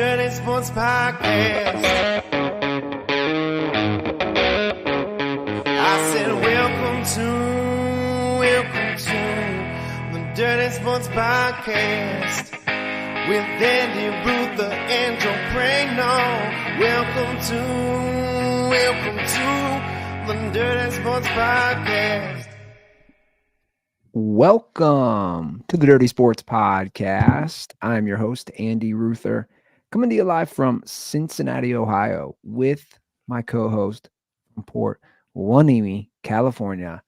Dirty Sports Podcast. I said welcome to the Dirty Sports Podcast with Andy Ruther and Joe Prano. Welcome to the Dirty Sports Podcast. Welcome to the Dirty Sports Podcast. I'm your host, Andy Ruther, coming to you live from Cincinnati, Ohio, with my co-host from Port Hueneme, California,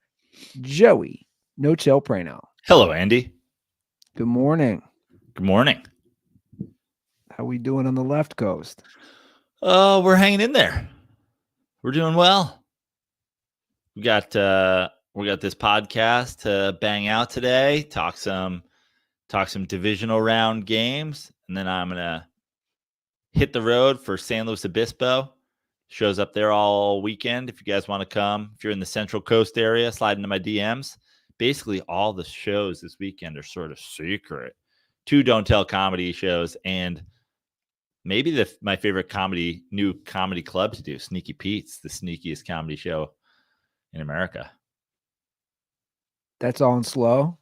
Joey No Chill Prano. Hello, Andy. Good morning. Good morning. How we doing on the left coast? We're hanging in there. We're doing well. We got this podcast to bang out today. Talk some divisional round games, and then I'm gonna hit the road for San Luis Obispo. Shows up there all weekend. If you guys want to come, if you're in the Central Coast area, slide into my DMs. Basically, all the shows this weekend are sort of secret. 2 Don't Tell comedy shows, and maybe my favorite new comedy club to do, Sneaky Pete's, the sneakiest comedy show in America. That's all in Slow?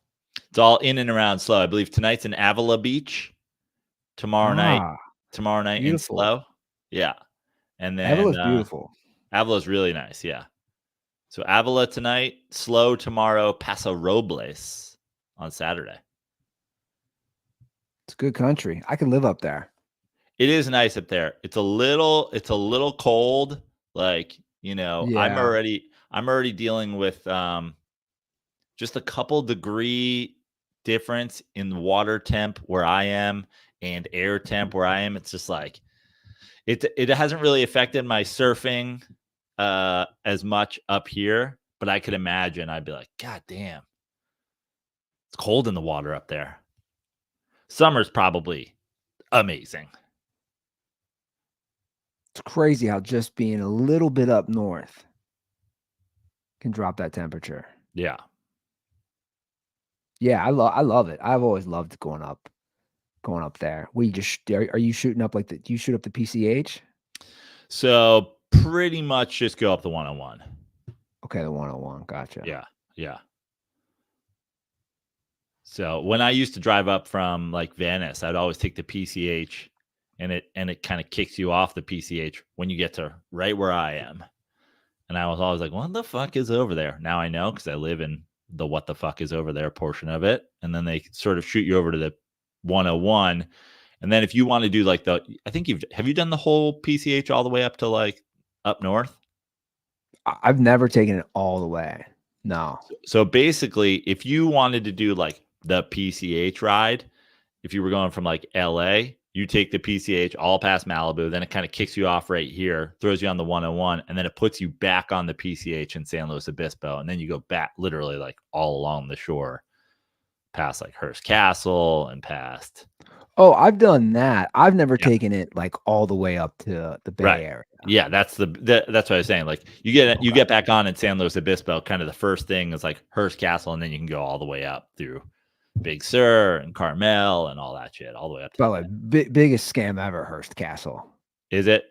It's all in and around Slow. I believe tonight's in Avila Beach. Tomorrow night beautiful. in Slow. Yeah. And then Avila's beautiful. Avila's really nice, yeah. So Avila tonight, Slow tomorrow, Paso Robles on Saturday. It's good country. I can live up there. It is nice up there. It's a little cold. Like, Yeah. I'm already dealing with just a couple degree difference in water temp where I am and air temp where I am. It's just like it hasn't really affected my surfing as much up here, but I could imagine I'd be like, God damn, it's cold in the water up there. Summer's probably amazing. It's crazy how just being a little bit up north can drop that temperature. Yeah. Yeah, I love it. I've always loved going up there. Are you shooting up do you shoot up the PCH? So pretty much just go up the 101. Okay, the 101. Gotcha. Yeah. So when I used to drive up from like Venice, I'd always take the PCH, and it kind of kicks you off the PCH when you get to right where I am. And I was always like, what the fuck is over there? Now I know, because I live in the what the fuck is over there portion of it. And then they sort of shoot you over to the 101. And then if you want to do like have you done the whole PCH all the way up to like up north? I've never taken it all the way. No. So basically, if you wanted to do like the PCH ride, if you were going from like LA, you take the PCH all past Malibu, then it kind of kicks you off right here, throws you on the 101, and then it puts you back on the PCH in San Luis Obispo. And then you go back literally like all along the shore, past like Hearst Castle and past. Oh, I've done that. I've never taken it like all the way up to the Bay Area. Yeah, that's what I was saying. Like you get back on in San Luis Obispo, kind of the first thing is like Hearst Castle, and then you can go all the way up through Big Sur and Carmel and all that shit, all the way up to By the way, biggest scam ever, Hearst Castle. Is it?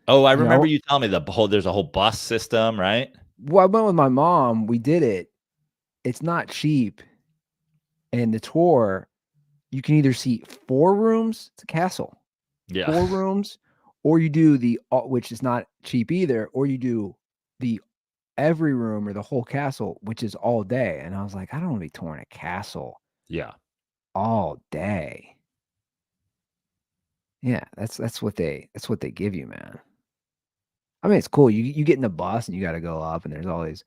Oh, I remember you telling me there's a whole bus system, right? Well, I went with my mom. We did it. It's not cheap. And the tour, you can either see 4 rooms. It's a castle. Yeah. 4 rooms, or you do which is not cheap either, or you do the every room or the whole castle, which is all day. And I was like, I don't want to be touring a castle. Yeah. All day. Yeah, that's what they give you, man. I mean, it's cool. You get in the bus and you got to go up, and there's all these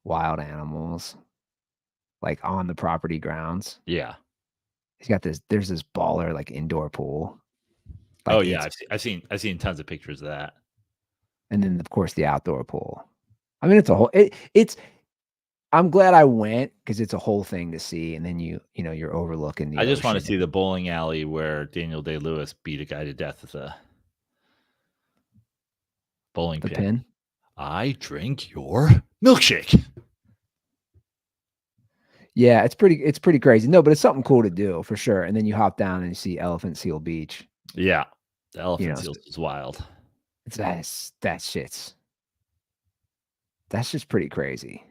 wild animals like on the property grounds. Yeah. There's this baller like indoor pool. Like, oh yeah, I've seen tons of pictures of that. And then of course the outdoor pool. I mean, it's a whole I'm glad I went, because it's a whole thing to see, and then you're overlooking the I just want to ocean. see the bowling alley where Daniel Day-Lewis beat a guy to death with a bowling pin. I drink your milkshake. Yeah, it's pretty crazy. No, but it's something cool to do for sure. And then you hop down and you see Elephant Seal Beach. Yeah. The elephant seals was wild. That's just pretty crazy.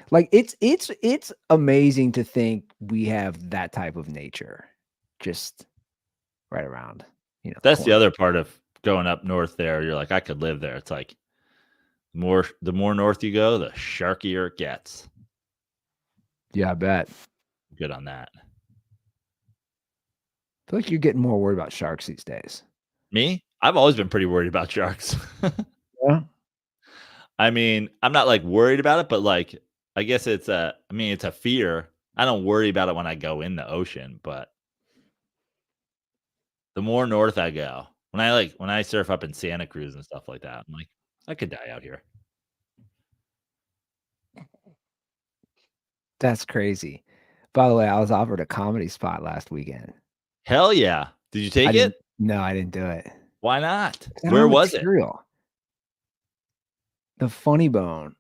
Like it's amazing to think we have that type of nature just right around, That's the other part of going up north there. You're like, I could live there. It's like the more north you go, the sharkier it gets. Yeah, I bet. Good on that. I feel like you're getting more worried about sharks these days. Me? I've always been pretty worried about sharks. Yeah. I mean, I'm not like worried about it, but like, I guess it's a fear. I don't worry about it when I go in the ocean, but the more north I go, when I surf up in Santa Cruz and stuff like that, I'm like, I could die out here. That's crazy. By the way, I was offered a comedy spot last weekend. Hell yeah. Did you take it? No, I didn't do it. Why not? I don't Where have was it? material. The Funny Bone,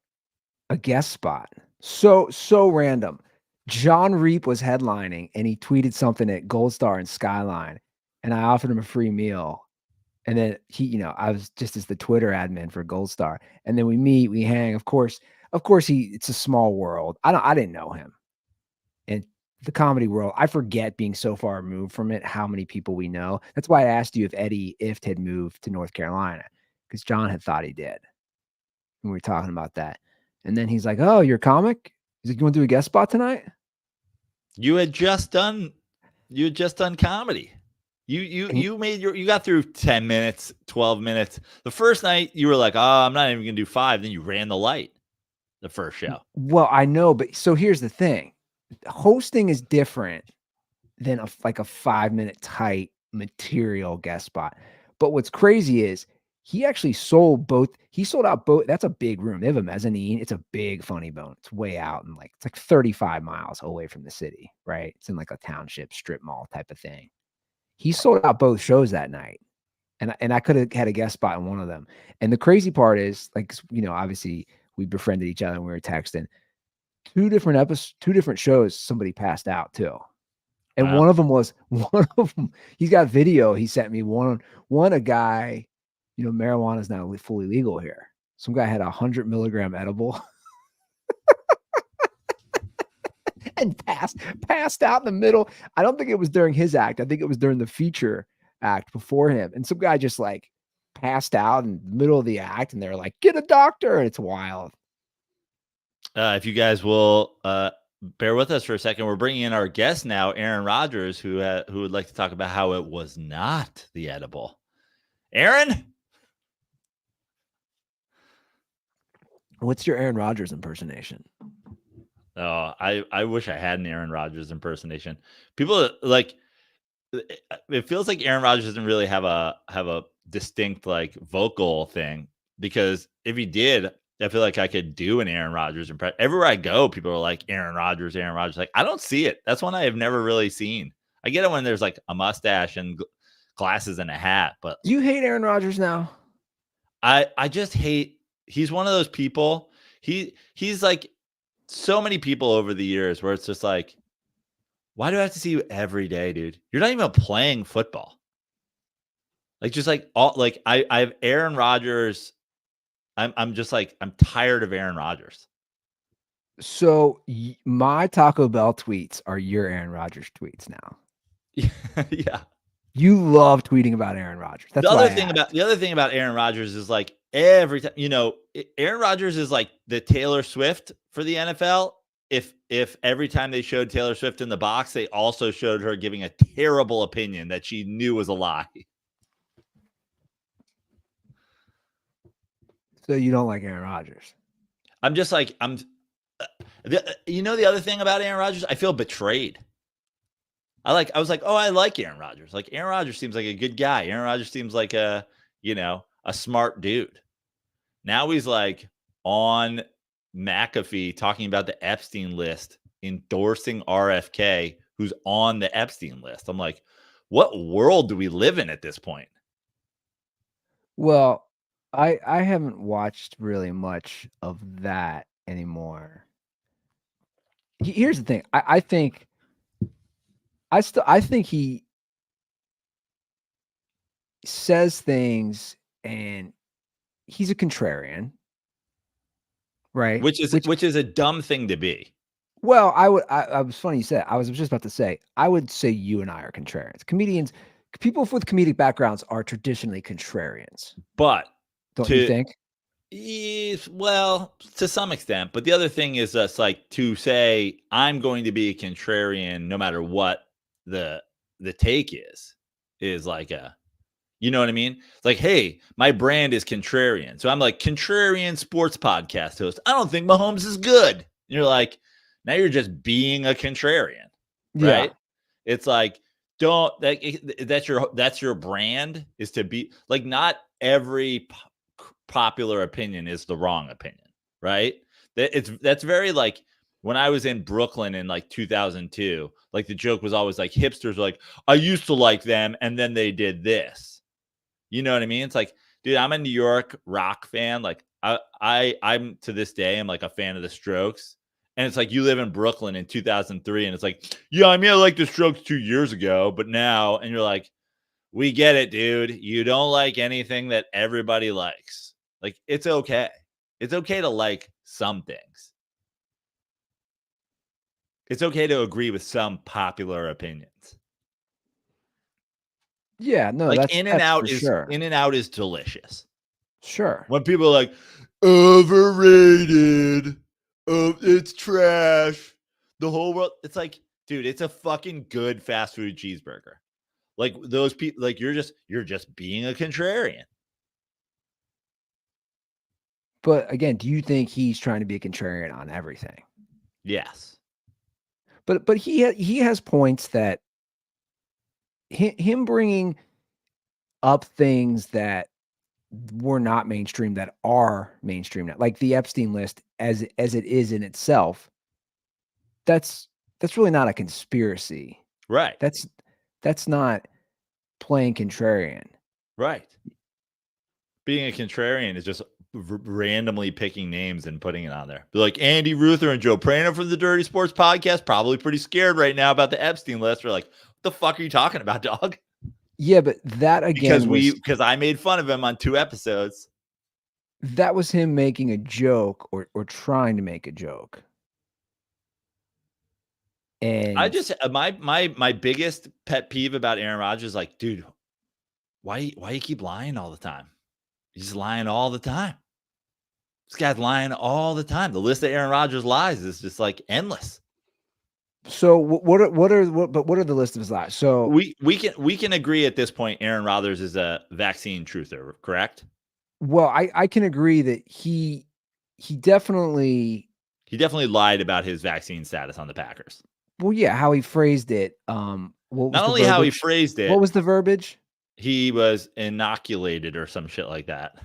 a guest spot. So random. John Reap was headlining and he tweeted something at Gold Star and Skyline, and I offered him a free meal. And then he, I was just as the Twitter admin for Gold Star. And then we meet, we hang. Of course, it's a small world. I didn't know him. And the comedy world, I forget being so far removed from it, how many people we know. That's why I asked you if Eddie Ift had moved to North Carolina, because John had thought he did. And we were talking about that. And then he's like, "Oh, you're a comic? He's like, you want to do a guest spot tonight?" You had just done comedy. You got through 10 minutes, 12 minutes. The first night you were like, "Oh, I'm not even gonna do 5." Then you ran the light the first show. Well, I know, but so here's the thing. Hosting is different than a 5-minute tight material guest spot. But what's crazy is he actually sold both. He sold out both. That's a big room. They have a mezzanine. It's a big Funny Bone. It's way out and it's like 35 miles away from the city, right? It's in like a township strip mall type of thing. He sold out both shows that night. And I could have had a guest spot in one of them. And the crazy part is, obviously we befriended each other and we were texting. Two different shows, somebody passed out too. And Wow. one of them, he's got video he sent me. One a guy, marijuana is now fully legal here. Some guy had 100 milligram edible and passed out in the middle. I don't think it was during his act. I think it was during the feature act before him. And some guy just passed out in the middle of the act, and they're like, "Get a doctor!" And it's wild. If you guys will bear with us for a second, we're bringing in our guest now, Aaron Rodgers, who would like to talk about how it was not the edible. Aaron, what's your Aaron Rodgers impersonation? Oh, I wish I had an Aaron Rodgers impersonation. People it feels like Aaron Rodgers doesn't really have a distinct vocal thing, because if he did, I feel like I could do an Aaron Rodgers impression. Everywhere I go, people are like, Aaron Rodgers. Like, I don't see it. That's one I have never really seen. I get it when there's a mustache and glasses and a hat, but you hate Aaron Rodgers now. I just hate. He's one of those people. He's like so many people over the years where it's just like, why do I have to see you every day, dude? You're not even playing football. I have Aaron Rodgers. I'm just I'm tired of Aaron Rodgers. So my Taco Bell tweets are your Aaron Rodgers tweets now. Yeah. You love tweeting about Aaron Rodgers. That's the other thing about Aaron Rodgers is every time, Aaron Rodgers is the Taylor Swift for the NFL. If every time they showed Taylor Swift in the box, they also showed her giving a terrible opinion that she knew was a lie. So you don't like Aaron Rodgers? I'm just the other thing about Aaron Rodgers, I feel betrayed. I was like, oh, I like Aaron Rodgers. Aaron Rodgers seems like a good guy. Aaron Rodgers seems like a smart dude. Now he's on McAfee talking about the Epstein list, endorsing RFK, who's on the Epstein list. I'm like, what world do we live in at this point? Well, I haven't watched really much of that anymore. Here's the thing. I think he says things, and he's a contrarian, right? Which is a dumb thing to be. Well, I was funny you said. I was just about to say, I would say you and I are contrarians. Comedians, people with comedic backgrounds are traditionally contrarians. But Don't you think? Well, to some extent. But the other thing is just like to say I'm going to be a contrarian no matter what the take is like you know what I mean? It's like, hey, my brand is contrarian. So I'm like contrarian sports podcast host. I don't think Mahomes is good. And you're like, now you're just being a contrarian, right? Yeah. It's like, don't that's your brand is to be like, not every popular opinion is the wrong opinion, right? That's very like when I was in Brooklyn in like 2002, like the joke was always like hipsters were like, I used to like them and then they did this. You know what I mean? It's like, dude, I'm a New York rock fan. Like I'm to this day, I'm like a fan of the Strokes. And it's like you live in Brooklyn in 2003 and it's like, yeah, I mean, I liked the Strokes 2 years ago, but now, and you're like, we get it, dude. You don't like anything that everybody likes. Like, it's okay. It's okay to like some things. It's okay to agree with some popular opinions. Yeah, no, like that's In-N-Out for is sure. In-N-Out is delicious. Sure. When people are like, overrated, it's trash, the whole world, it's like, dude, it's a fucking good fast food cheeseburger. Like those people, like you're just being a contrarian. But again, do you think he's trying to be a contrarian on everything? Yes. But he has points that him bringing up things that were not mainstream that are mainstream now, like the Epstein list as it is in itself. That's really not a conspiracy. Right. That's not playing contrarian. Right. Being a contrarian is just randomly picking names and putting it on there. Be like Andy Ruther and Joe Prano from the Dirty Sports Podcast, probably pretty scared right now about the Epstein list. We're like, what the fuck are you talking about, dog? Yeah, but that again because I made fun of him on 2 episodes. That was him making a joke or trying to make a joke. And I just my biggest pet peeve about Aaron Rodgers is like, dude, why you keep lying all the time? He's lying all the time. This guy's lying all the time. The list of Aaron Rodgers lies is just like endless. So what are the list of his lies? So we can agree at this point Aaron Rodgers is a vaccine truther, correct? Well, I can agree that he definitely lied about his vaccine status on the Packers. Well, yeah, how he phrased it. Not only how he phrased it. What was the verbiage? He was inoculated or some shit like that.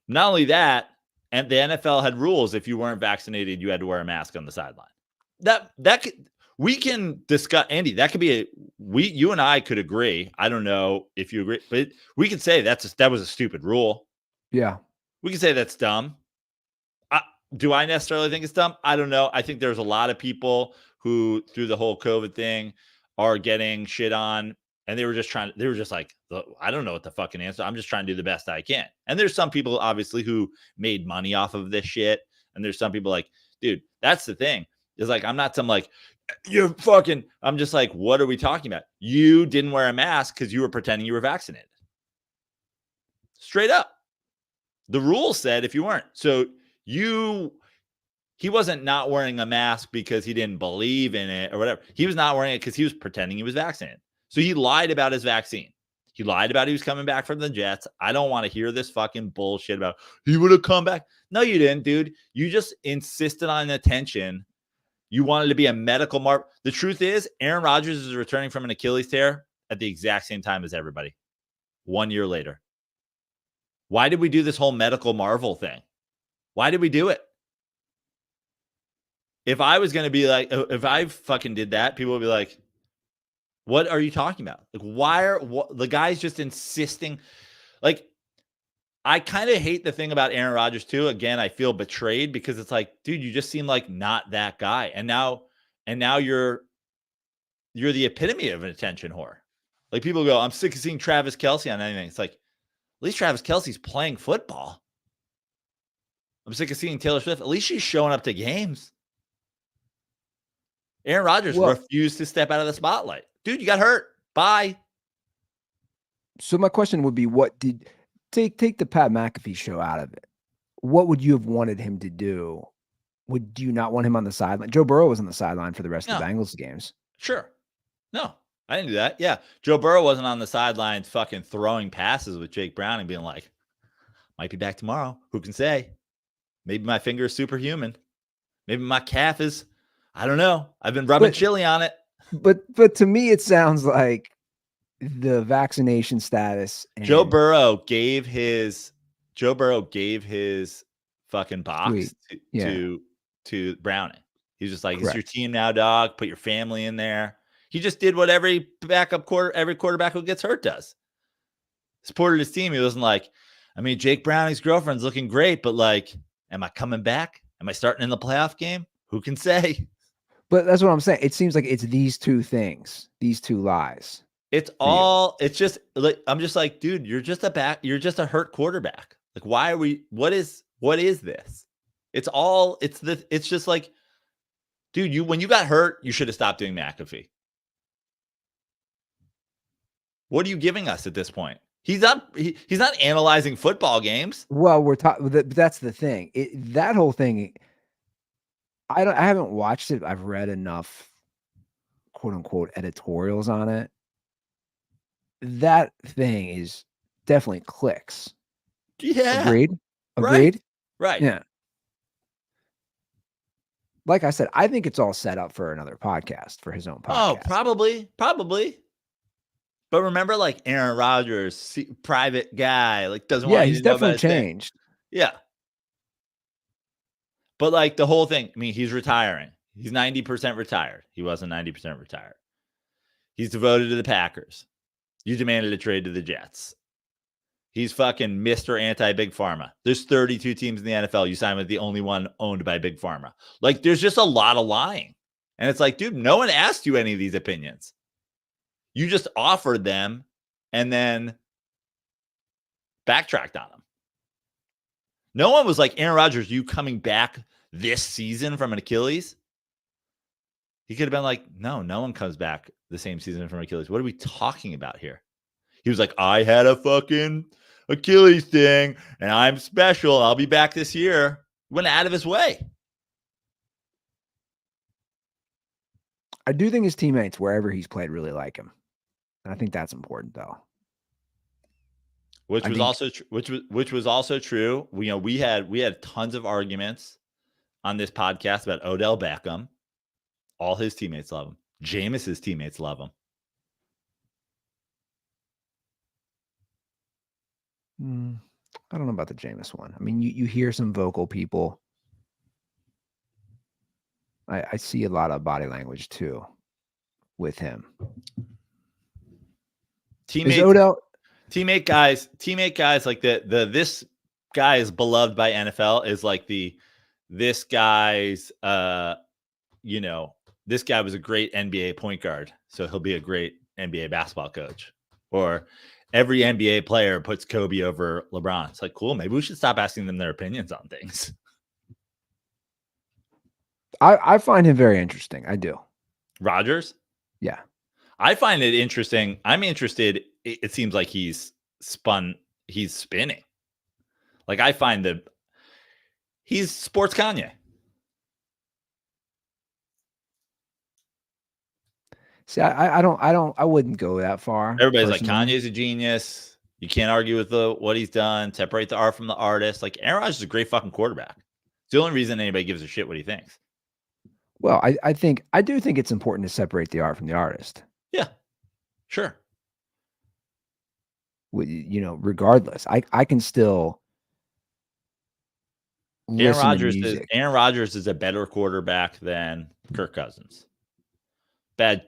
Not only that, and the NFL had rules if you weren't vaccinated, you had to wear a mask on the sideline. We can discuss, Andy. That could be you and I could agree. I don't know if you agree, but we could say that was a stupid rule. Yeah, we could say that's dumb. Do I necessarily think it's dumb? I don't know. I think there's a lot of people who, through the whole COVID thing, are getting shit on, and they were just like, I don't know what the fucking answer. I'm just trying to do the best I can. And there's some people obviously who made money off of this shit, and there's some people like, dude, that's the thing. It's like, I'm not some like, you're fucking, I'm just like, what are we talking about? You didn't wear a mask because you were pretending you were vaccinated. Straight up. The rule said if you weren't. So he wasn't not wearing a mask because he didn't believe in it or whatever. He was not wearing it because he was pretending he was vaccinated. So he lied about his vaccine. He lied about he was coming back from the Jets. I don't want to hear this fucking bullshit about he would have come back. No, you didn't, dude. You just insisted on attention. You wanted to be a medical marvel. The truth is, Aaron Rodgers is returning from an Achilles tear at the exact same time as everybody. 1 year later. Why did we do this whole medical marvel thing? Why did we do it? If I was going to be like, if I fucking did that, people would be like, what are you talking about? Like, the guy's just insisting? Like, I kind of hate the thing about Aaron Rodgers too. Again, I feel betrayed because it's like, dude, you just seem like not that guy. And now you're the epitome of an attention whore. Like people go, I'm sick of seeing Travis Kelce on anything. It's like, at least Travis Kelce's playing football. I'm sick of seeing Taylor Swift. At least she's showing up to games. Aaron Rodgers refused to step out of the spotlight. Dude, you got hurt. Bye. So my question would be, what did take the Pat McAfee show out of it? What would you have wanted him to do? Would you not want him on the sideline? Joe Burrow was on the sideline for the rest of the Bengals games. Sure. No, I didn't do that. Yeah. Joe Burrow wasn't on the sidelines fucking throwing passes with Jake Brown and being like, might be back tomorrow. Who can say? Maybe my finger is superhuman. Maybe my calf is, I don't know. I've been rubbing chili on it. But to me, it sounds like the vaccination status. Joe Burrow gave his fucking box to Browning. He was just like, it's your team now, dog. Put your family in there. He just did what every quarterback who gets hurt does. Supported his team. He wasn't like, I mean, Jake Browning's girlfriend's looking great, but like, am I coming back? Am I starting in the playoff game? Who can say? But that's what I'm saying. It seems like it's these two things, these two lies. It's just like, I'm just like, dude, you're just a hurt quarterback. Like, why are we, what is this? It's just like, dude, when you got hurt, you should have stopped doing McAfee. What are you giving us at this point? He's not analyzing football games. Well, we're talking, but that's the thing. That whole thing, I haven't watched it. I've read enough quote unquote editorials on it. That thing is definitely clicks. Yeah. Agreed. Right. Yeah. Like I said, I think it's all set up for another podcast, for his own podcast. Oh, probably. But remember, like Aaron Rodgers, private guy, like doesn't want you he's to know definitely about his thing. changed. Yeah. But like the whole thing, I mean, he's retiring. He's 90% retired. He wasn't 90% retired. He's devoted to the Packers. You demanded a trade to the Jets. He's fucking Mr. Anti-Big Pharma. There's 32 teams in the NFL. You sign with the only one owned by Big Pharma. Like, there's just a lot of lying. And it's like, dude, no one asked you any of these opinions. You just offered them and then backtracked on them. No one was like, Aaron Rodgers, you coming back this season from an Achilles? He could have been like, no one comes back the same season from Achilles. What are we talking about here? He was like, I had a fucking Achilles thing and I'm special. I'll be back this year. Went out of his way. I do think his teammates, wherever he's played, really like him. And I think that's important, though. Which was also true. We had tons of arguments on this podcast about Odell Beckham. All his teammates love him. Jameis's teammates love him. I don't know about the Jameis one. I mean, you hear some vocal people. I see a lot of body language too with him. Teammate guys like this guy is beloved by NFL is like this guy's this guy was a great NBA point guard, so he'll be a great NBA basketball coach. Or every NBA player puts Kobe over LeBron. It's like, cool, maybe we should stop asking them their opinions on things. I find him very interesting. I do. Rodgers? Yeah. I find it interesting. I'm interested. It seems like he's spinning. Like I find that he's sports Kanye. See, I wouldn't go that far. Everybody's personally. Like, Kanye's a genius. You can't argue with what he's done. Separate the art from the artist. Like, Aaron Rodgers is a great fucking quarterback. It's the only reason anybody gives a shit what he thinks. Well, I do think it's important to separate the art from the artist. Yeah, sure. Regardless, I can still. Aaron Rodgers is a better quarterback than Kirk Cousins. Bad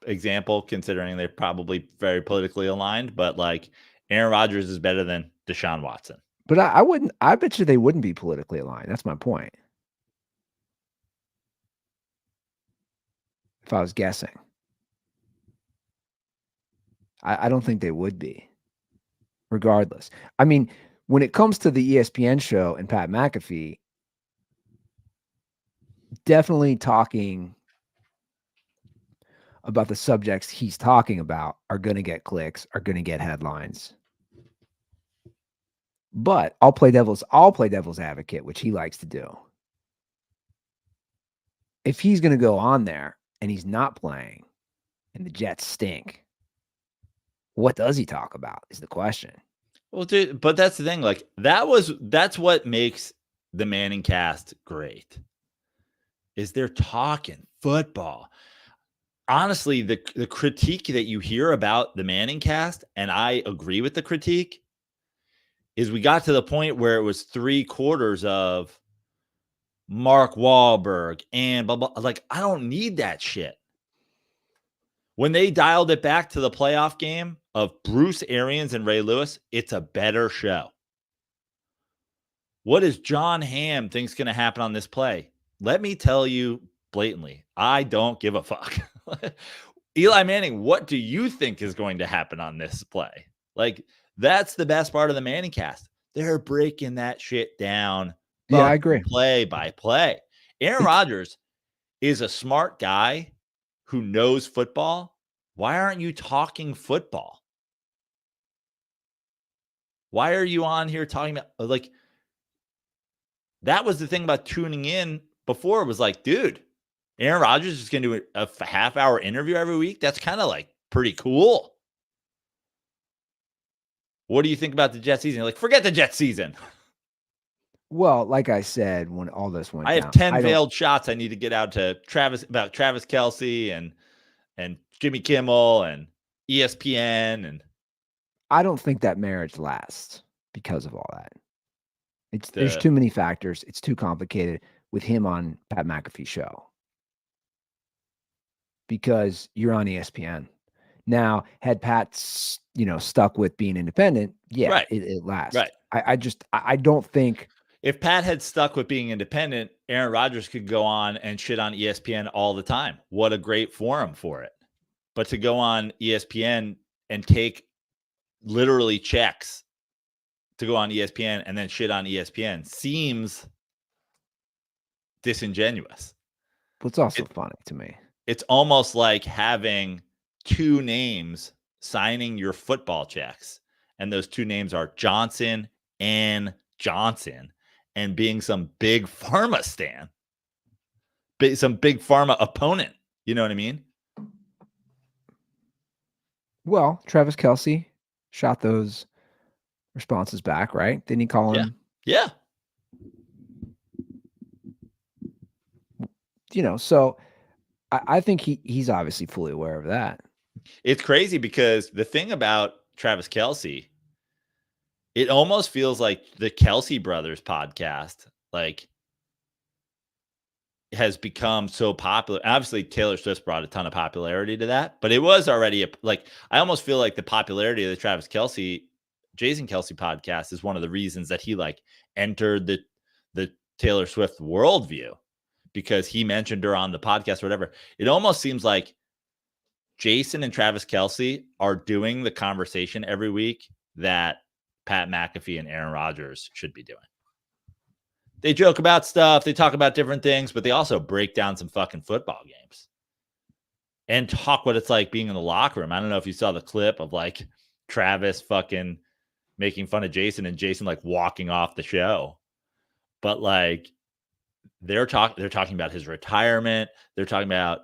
example considering they're probably very politically aligned, but like Aaron Rodgers is better than Deshaun Watson. But I bet you they wouldn't be politically aligned. That's my point. If I was guessing. I don't think they would be, regardless. I mean, when it comes to the ESPN show and Pat McAfee, definitely talking about the subjects he's talking about are going to get clicks, are going to get headlines. But I'll play devil's advocate, which he likes to do. If he's going to go on there and he's not playing and the Jets stink, what does he talk about is the question. Well, dude, but that's the thing. Like that's what makes the Manning cast great. Is they're talking football. Honestly, the critique that you hear about the Manning cast, and I agree with the critique, is we got to the point where it was 3 quarters of Mark Wahlberg and blah, blah. Like, I don't need that shit. When they dialed it back to the playoff game of Bruce Arians and Ray Lewis, it's a better show. What is John Hamm thinks going to happen on this play? Let me tell you blatantly, I don't give a fuck. Eli Manning, what do you think is going to happen on this play? Like, that's the best part of the Manning cast. They're breaking that shit down. Yeah, I agree. Play by play. Aaron Rodgers is a smart guy who knows football. Why aren't you talking football? Why are you on here talking about, like, that was the thing about tuning in before. It was like, dude, Aaron Rodgers is going to do a half-hour interview every week. That's kind of like pretty cool. What do you think about the Jet season? You're like, forget the Jet season. Well, like I said, when all this went I down, have 10 veiled shots I need to get out to Travis Kelce and Jimmy Kimmel and ESPN. And I don't think that marriage lasts because of all that. There's too many factors. It's too complicated with him on Pat McAfee's show because you're on ESPN. Now, had Pat, stuck with being independent, yeah, right. it lasts. Right. I don't think. If Pat had stuck with being independent, Aaron Rodgers could go on and shit on ESPN all the time. What a great forum for it. But to go on ESPN and take literally checks to go on ESPN and then shit on ESPN seems disingenuous. But it's also funny to me. It's almost like having 2 names signing your football checks. And those 2 names are Johnson and Johnson. And being some big pharma stan, some big pharma opponent. You know what I mean? Well, Travis Kelce shot those responses back, right? Didn't he call him? Yeah. So I think he's obviously fully aware of that. It's crazy because the thing about Travis Kelce, it almost feels like the Kelce Brothers podcast, like, has become so popular. Obviously, Taylor Swift brought a ton of popularity to that, but it was already I almost feel like the popularity of the Travis Kelce, Jason Kelce podcast is one of the reasons that he entered the Taylor Swift worldview, because he mentioned her on the podcast or whatever. It almost seems like Jason and Travis Kelce are doing the conversation every week that Pat McAfee and Aaron Rodgers should be doing. They joke about stuff. They talk about different things, but they also break down some fucking football games and talk what it's like being in the locker room. I don't know if you saw the clip of Travis fucking making fun of Jason and Jason walking off the show. But they're talking about his retirement. They're talking about,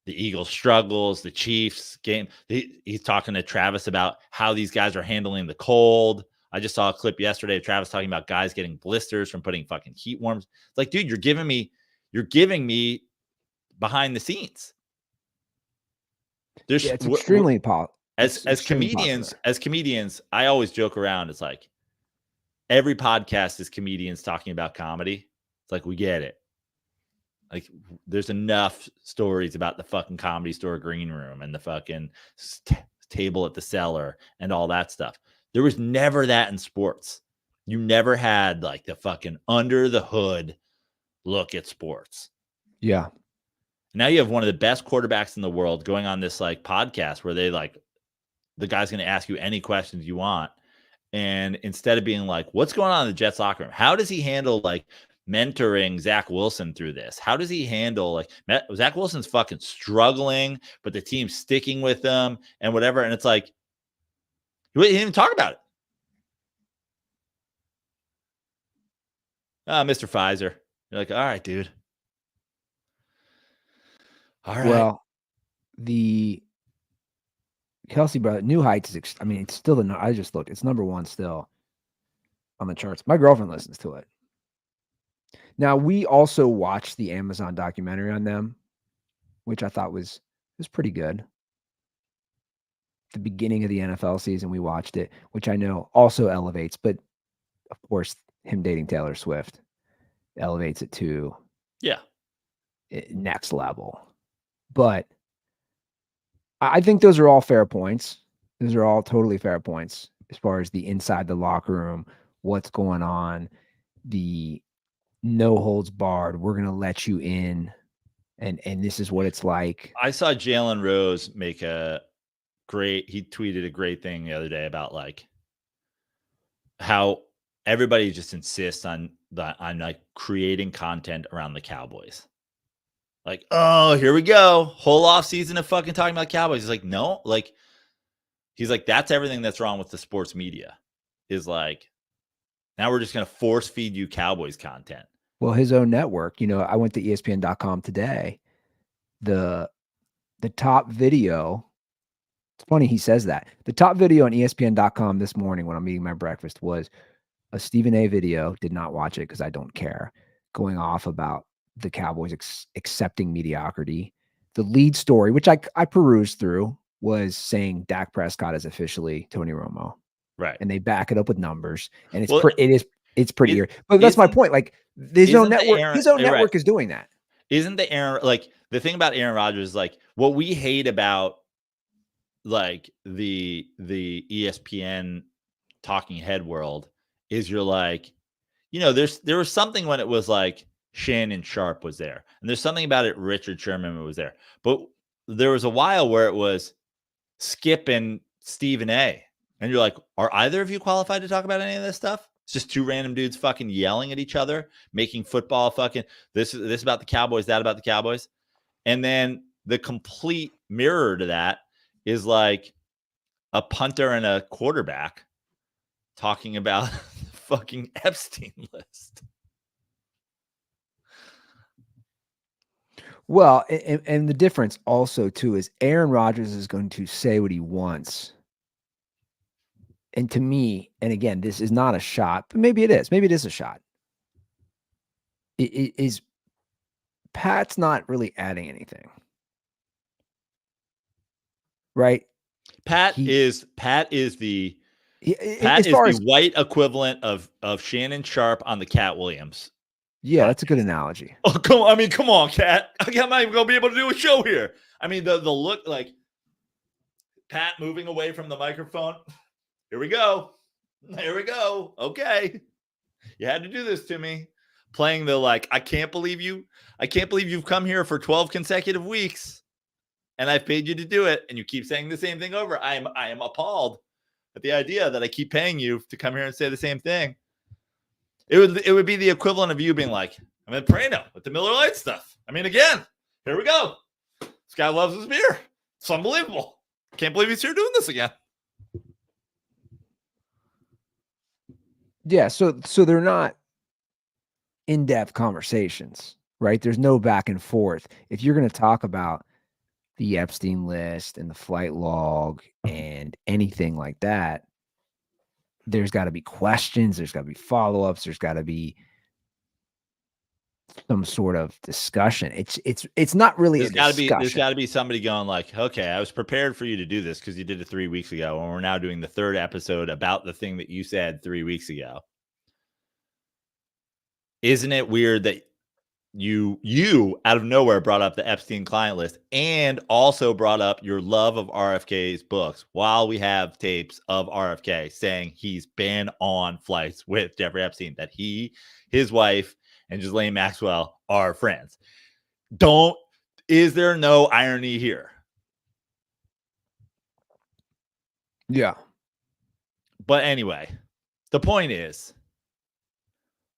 the Eagles' struggles, the Chiefs game. He's talking to Travis about how these guys are handling the cold. I just saw a clip yesterday of Travis talking about guys getting blisters from putting fucking heat warmers. It's like, dude, you're giving me behind the scenes. It's extremely popular. As comedians, I always joke around. It's like every podcast is comedians talking about comedy. It's like, we get it. There's enough stories about the fucking Comedy Store green room and the fucking table at the cellar and all that stuff. There was never that in sports. You never had the fucking under the hood look at sports. Yeah. Now you have one of the best quarterbacks in the world going on this podcast where they the guy's going to ask you any questions you want. And instead of being like, what's going on in the Jets locker room? How does he handle like mentoring Zach Wilson through this? How does he handle like Zach Wilson's fucking struggling, but the team's sticking with them and whatever. And it's like, he didn't even talk about it. Mr. Pfizer. You're like, all right, dude. All right. Well, the Kelsey brother, New Heights is, it's still I just looked, it's number one still on the charts. My girlfriend listens to it. Now, we also watched the Amazon documentary on them, which I thought was pretty good. The beginning of the NFL season, we watched it, which I know also elevates, but of course, him dating Taylor Swift elevates it to next level. But I think those are all fair points. Those are all totally fair points as far as the inside the locker room, what's going on, the no holds barred. We're going to let you in. And this is what it's like. I saw Jalen Rose make he tweeted a great thing the other day about like how everybody just insists on like creating content around the Cowboys. Like, oh, here we go. Whole off season of fucking talking about Cowboys. He's like, no, like, he's like, that's everything that's wrong with the sports media is like, now we're just going to force feed you Cowboys content. Well, his own network, I went to ESPN.com today. The top video, it's funny he says that. The top video on ESPN.com this morning when I'm eating my breakfast was a Stephen A video. Did not watch it because I don't care. Going off about the Cowboys accepting mediocrity. The lead story, which I perused through, was saying Dak Prescott is officially Tony Romo. Right. And they back it up with numbers. And it's pretty eerie. But that's my point. Like his own network is doing that. Isn't the Aaron, like the thing about Aaron Rodgers is like what we hate about like the ESPN talking head world is you're like, there was something when it was like Shannon Sharp was there. And there's something about it Richard Sherman was there. But there was a while where it was Skip and Stephen A. And you're like, are either of you qualified to talk about any of this stuff? It's just two random dudes fucking yelling at each other, making football fucking this about the Cowboys, that about the Cowboys. And then the complete mirror to that is like a punter and a quarterback talking about the fucking Epstein list. Well, and the difference also too is Aaron Rodgers is going to say what he wants. And to me, and again, this is not a shot, but maybe it is. Maybe it is a shot. It is Pat's not really adding anything. Right? Pat is the white equivalent of Shannon Sharp on the Cat Williams. Yeah, that's a good analogy. Oh, come on, Cat. I'm not even gonna be able to do a show here. I mean, the look like Pat moving away from the microphone. Here we go. Okay. You had to do this to me. Playing the like, I can't believe you've come here for 12 consecutive weeks and I've paid you to do it. And you keep saying the same thing over. I am appalled at the idea that I keep paying you to come here and say the same thing. It would be the equivalent of you being like, I'm in Prano with the Miller Lite stuff. I mean, again, here we go. This guy loves his beer. It's unbelievable. Can't believe he's here doing this again. Yeah, so they're not in-depth conversations, right? There's no back and forth. If you're going to talk about the Epstein list and the flight log and anything like that, there's got to be questions, there's got to be follow-ups, there's got to be some sort of discussion. It's not really a discussion. There's got to be somebody going like, okay, I was prepared for you to do this because you did it 3 weeks ago, and we're now doing the third episode about the thing that you said 3 weeks ago. Isn't it weird that you out of nowhere brought up the Epstein client list and also brought up your love of RFK's books while we have tapes of RFK saying he's been on flights with Jeffrey Epstein, that he, his wife, and Ghislaine Maxwell are friends? Is there no irony here? Yeah. But anyway, the point is,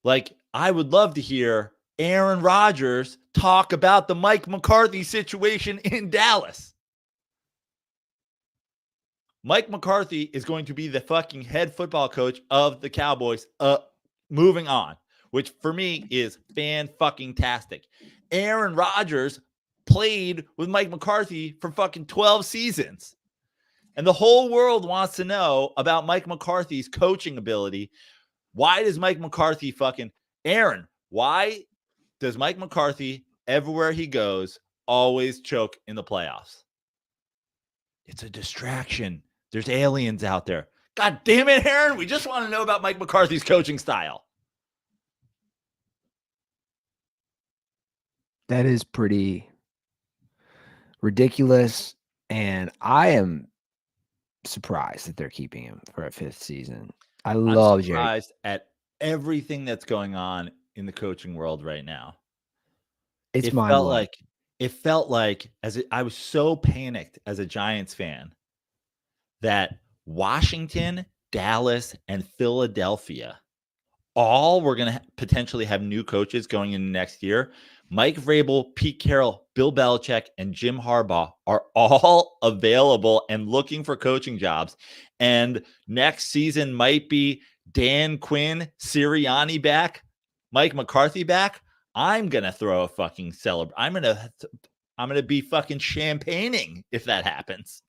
like, I would love to hear Aaron Rodgers talk about the Mike McCarthy situation in Dallas. Mike McCarthy is going to be the fucking head football coach of the Cowboys. Moving on, which for me is fan-fucking-tastic. Aaron Rodgers played with Mike McCarthy for fucking 12 seasons. And the whole world wants to know about Mike McCarthy's coaching ability. Why does Mike McCarthy Aaron, why does Mike McCarthy, everywhere he goes, always choke in the playoffs? It's a distraction. There's aliens out there. God damn it, Aaron. We just want to know about Mike McCarthy's coaching style. That is pretty ridiculous. And I am surprised that they're keeping him for a 5th season. I'm surprised at everything that's going on in the coaching world right now. It felt like I was so panicked as a Giants fan that Washington, Dallas, and Philadelphia all were going to potentially have new coaches going into next year. Mike Vrabel, Pete Carroll, Bill Belichick, and Jim Harbaugh are all available and looking for coaching jobs. And next season might be Dan Quinn, Sirianni back, Mike McCarthy back. I'm going to throw a fucking I'm going to be fucking champagning if that happens.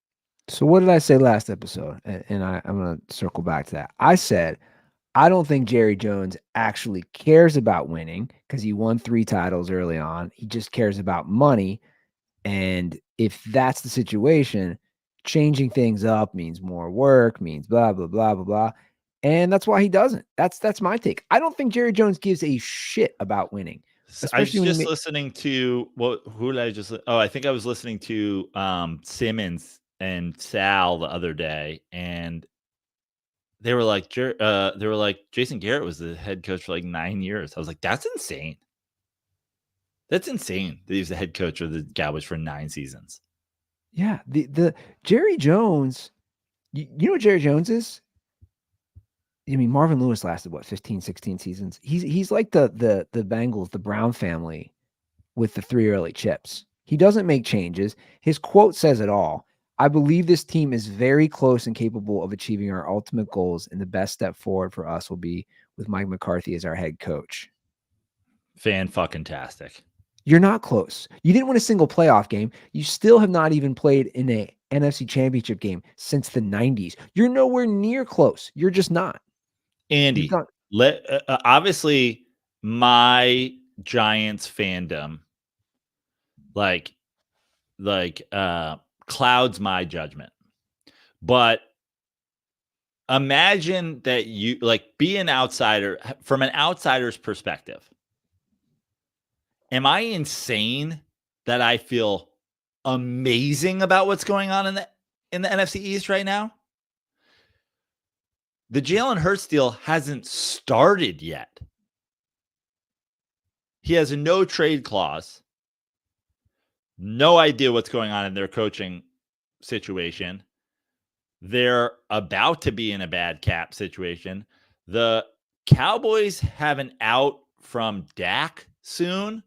So what did I say last episode? And I'm going to circle back to that. I said, I don't think Jerry Jones actually cares about winning because he won 3 titles early on. He just cares about money. And if that's the situation, changing things up means more work, means blah, blah, blah, blah, blah. And that's why he doesn't. That's my take. I don't think Jerry Jones gives a shit about winning. I was just listening to who did I just? Oh, I think I was listening to Simmons and Sal the other day, and they were like, Jason Garrett was the head coach for like 9 years. I was like, that's insane. That's insane that he was the head coach of the Cowboys for 9 seasons. Yeah, the Jerry Jones. You know what Jerry Jones is? I mean, Marvin Lewis lasted, 15, 16 seasons? He's like the Bengals, the Brown family with the 3 early chips. He doesn't make changes. His quote says it all. I believe this team is very close and capable of achieving our ultimate goals, and the best step forward for us will be with Mike McCarthy as our head coach. Fan-fucking-tastic. You're not close. You didn't win a single playoff game. You still have not even played in a NFC Championship game since the 90s. You're nowhere near close. You're just not. Andy, obviously my Giants fandom clouds my judgment. But imagine that you be an outsider from an outsider's perspective. Am I insane that I feel amazing about what's going on in the NFC East right now? The Jalen Hurts deal hasn't started yet. He has a no trade clause. No idea what's going on in their coaching situation. They're about to be in a bad cap situation. The Cowboys have an out from Dak soon,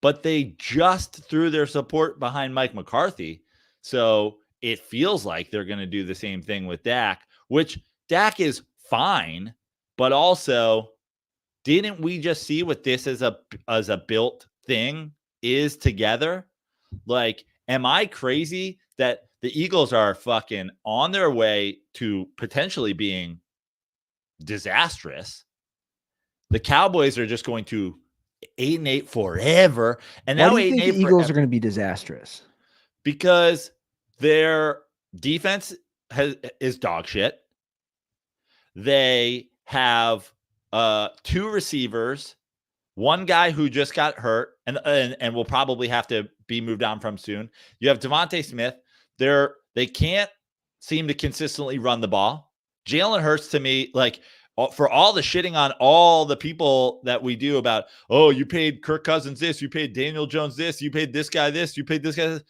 but they just threw their support behind Mike McCarthy. So it feels like they're going to do the same thing with Dak, which Dak is fine, but also didn't we just see what this as a built thing is together? Am I crazy that the Eagles are fucking on their way to potentially being disastrous? The Cowboys are just going to 8-8 forever. And now why do you think the Eagles are going to be disastrous? Because their defense is dog shit. They have 2 receivers, one guy who just got hurt and will probably have to be moved on from soon. You have Devontae Smith. They can't seem to consistently run the ball. Jalen Hurts, to me, for all the shitting on all the people that we do about, oh, you paid Kirk Cousins this, you paid Daniel Jones this, you paid this guy this, you paid this guy this.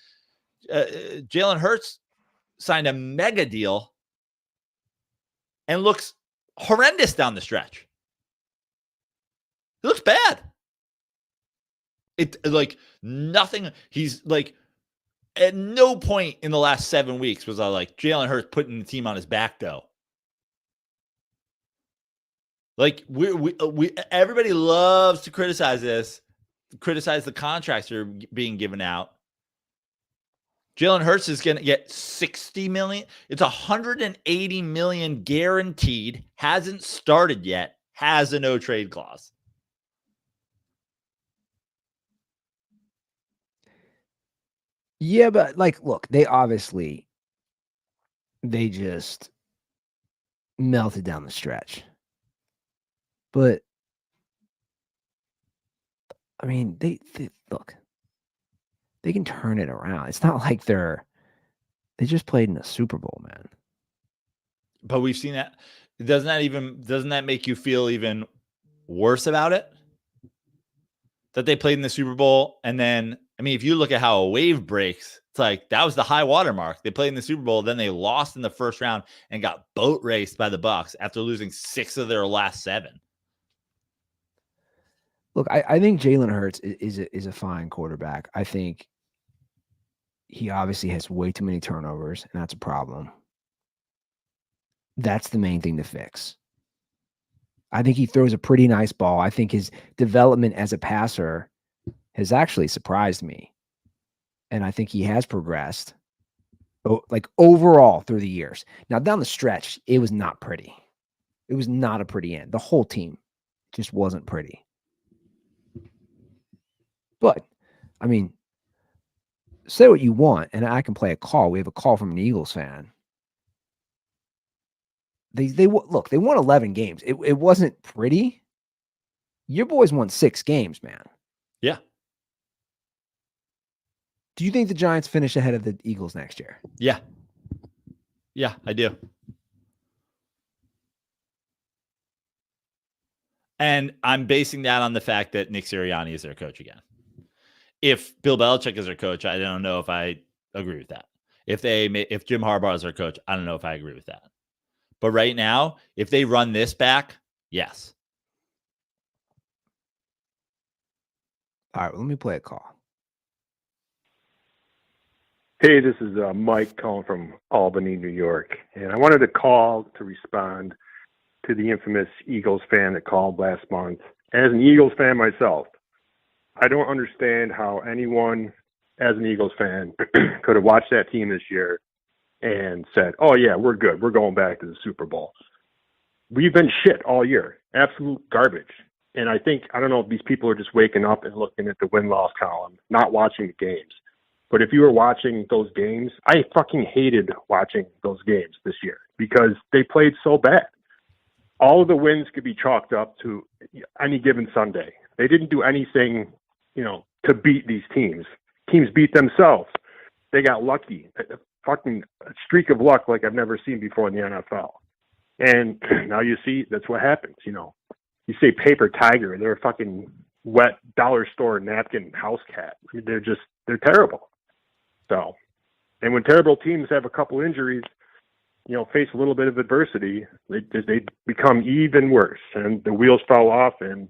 Jalen Hurts signed a mega deal and looks horrendous down the stretch. He looks bad. It's like nothing. He's like, at no point in the last 7 weeks was I like Jalen Hurts putting the team on his back, though. Like we everybody loves to criticize the contracts that are being given out. Jalen Hurts is going to get $60 million. It's $180 million guaranteed. Hasn't started yet. Has a no trade clause. Yeah, but like, look, they just melted down the stretch. But I mean, they look, they can turn it around. It's not like they just played in a Super Bowl, man. But we've seen that. Doesn't that make you feel even worse about it? That they played in the Super Bowl, and then, I mean, if you look at how a wave breaks, it's like that was the high water mark. They played in the Super Bowl, then they lost in the first round and got boat raced by the Bucs after losing 6 of their last 7. Look, I think Jalen Hurts is a fine quarterback. I think he obviously has way too many turnovers, and that's a problem. That's the main thing to fix. I think he throws a pretty nice ball. I think his development as a passer has actually surprised me. And I think he has progressed, like overall through the years. Now, down the stretch, it was not pretty. It was not a pretty end. The whole team just wasn't pretty. But, I mean, say what you want, and I can play a call. We have a call from an Eagles fan. They won 11 games. It wasn't pretty. Your boys won 6 games, man. Yeah. Do you think the Giants finish ahead of the Eagles next year? Yeah. Yeah, I do. And I'm basing that on the fact that Nick Sirianni is their coach again. If Bill Belichick is their coach, I don't know if I agree with that. If Jim Harbaugh is their coach, I don't know if I agree with that. But right now, if they run this back, yes. All right, well, let me play a call. Hey, this is Mike calling from Albany, New York. And I wanted to call to respond to the infamous Eagles fan that called last month. As an Eagles fan myself, I don't understand how anyone, as an Eagles fan, could have watched that team this year and said, oh, yeah, we're good. We're going back to the Super Bowl. We've been shit all year. Absolute garbage. And I don't know if these people are just waking up and looking at the win-loss column, not watching the games. But if you were watching those games, I fucking hated watching those games this year because they played so bad. All of the wins could be chalked up to any given Sunday. They didn't do anything, to beat these teams. Teams beat themselves. They got lucky. A fucking streak of luck like I've never seen before in the NFL. And now you see that's what happens. You say paper tiger, they're a fucking wet dollar store napkin house cat. They're terrible. So, and when terrible teams have a couple injuries, face a little bit of adversity, they become even worse. And the wheels fell off, and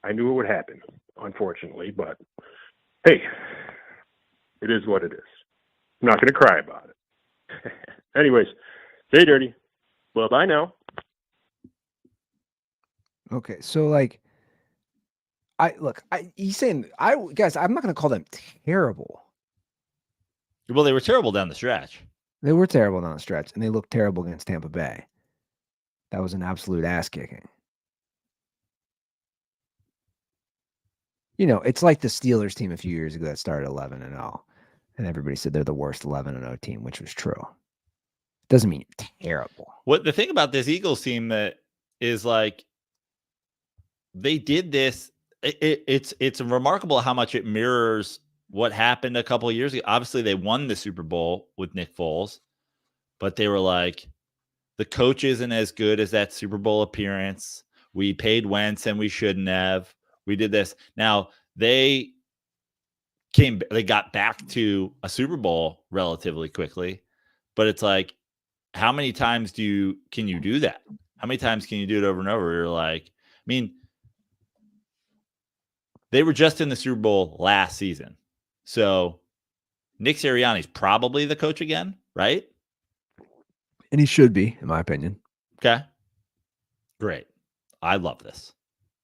I knew it would happen, unfortunately. But hey, it is what it is. I'm not going to cry about it. Anyways, stay dirty. Well, bye now. Okay, so he's saying guys, I'm not going to call them terrible. Well, they were terrible down the stretch. They were terrible down the stretch, and they looked terrible against Tampa Bay. That was an absolute ass kicking. It's like the Steelers team a few years ago that started 11-0, and everybody said they're the worst 11-0 team, which was true. Doesn't mean terrible. What the thing about this Eagles team that is like, they did this. It's remarkable how much it mirrors what happened a couple of years ago. Obviously, they won the Super Bowl with Nick Foles, but they were like, the coach isn't as good as that Super Bowl appearance. We paid Wentz and we shouldn't have. We did this. Now they got back to a Super Bowl relatively quickly, but it's like how many times can you do that? How many times can you do it over and over? You're like, I mean, they were just in the Super Bowl last season. So Nick Sirianni's probably the coach again, right? And he should be, in my opinion. Okay. Great. I love this.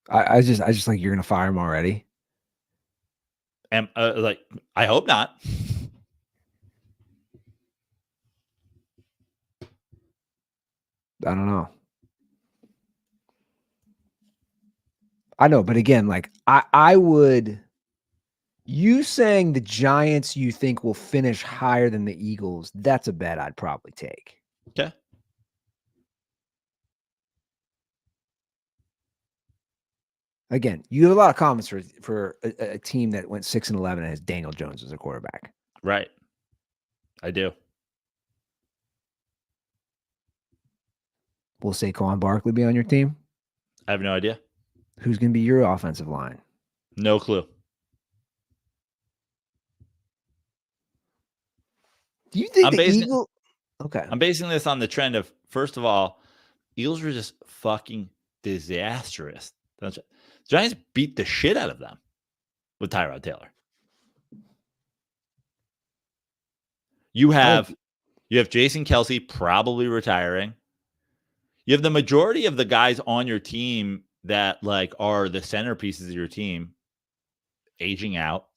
I just like you're gonna fire him already. And I hope not. I don't know. I know, but again, like I would. You saying the Giants you think will finish higher than the Eagles? That's a bet I'd probably take. Okay. Again, you have a lot of comments for a team that went 6-11 and has Daniel Jones as a quarterback. Right. I do. Will Saquon Barkley be on your team? I have no idea. Who's going to be your offensive line? No clue. Do you think Eagles? Okay. I'm basing this on the trend of, first of all, Eagles were just fucking disastrous. The Giants beat the shit out of them with Tyrod Taylor. You have Jason Kelce probably retiring. You have the majority of the guys on your team that like are the centerpieces of your team aging out.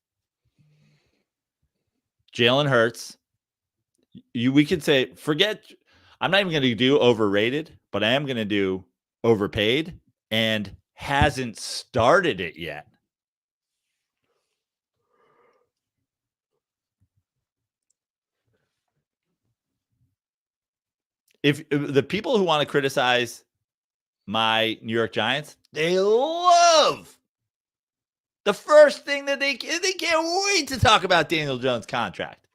Jalen Hurts. We could say, forget, I'm not even going to do overrated, but I am going to do overpaid and hasn't started it yet. If the people who want to criticize my New York Giants, they love the first thing that they can't wait to talk about Daniel Jones' contract.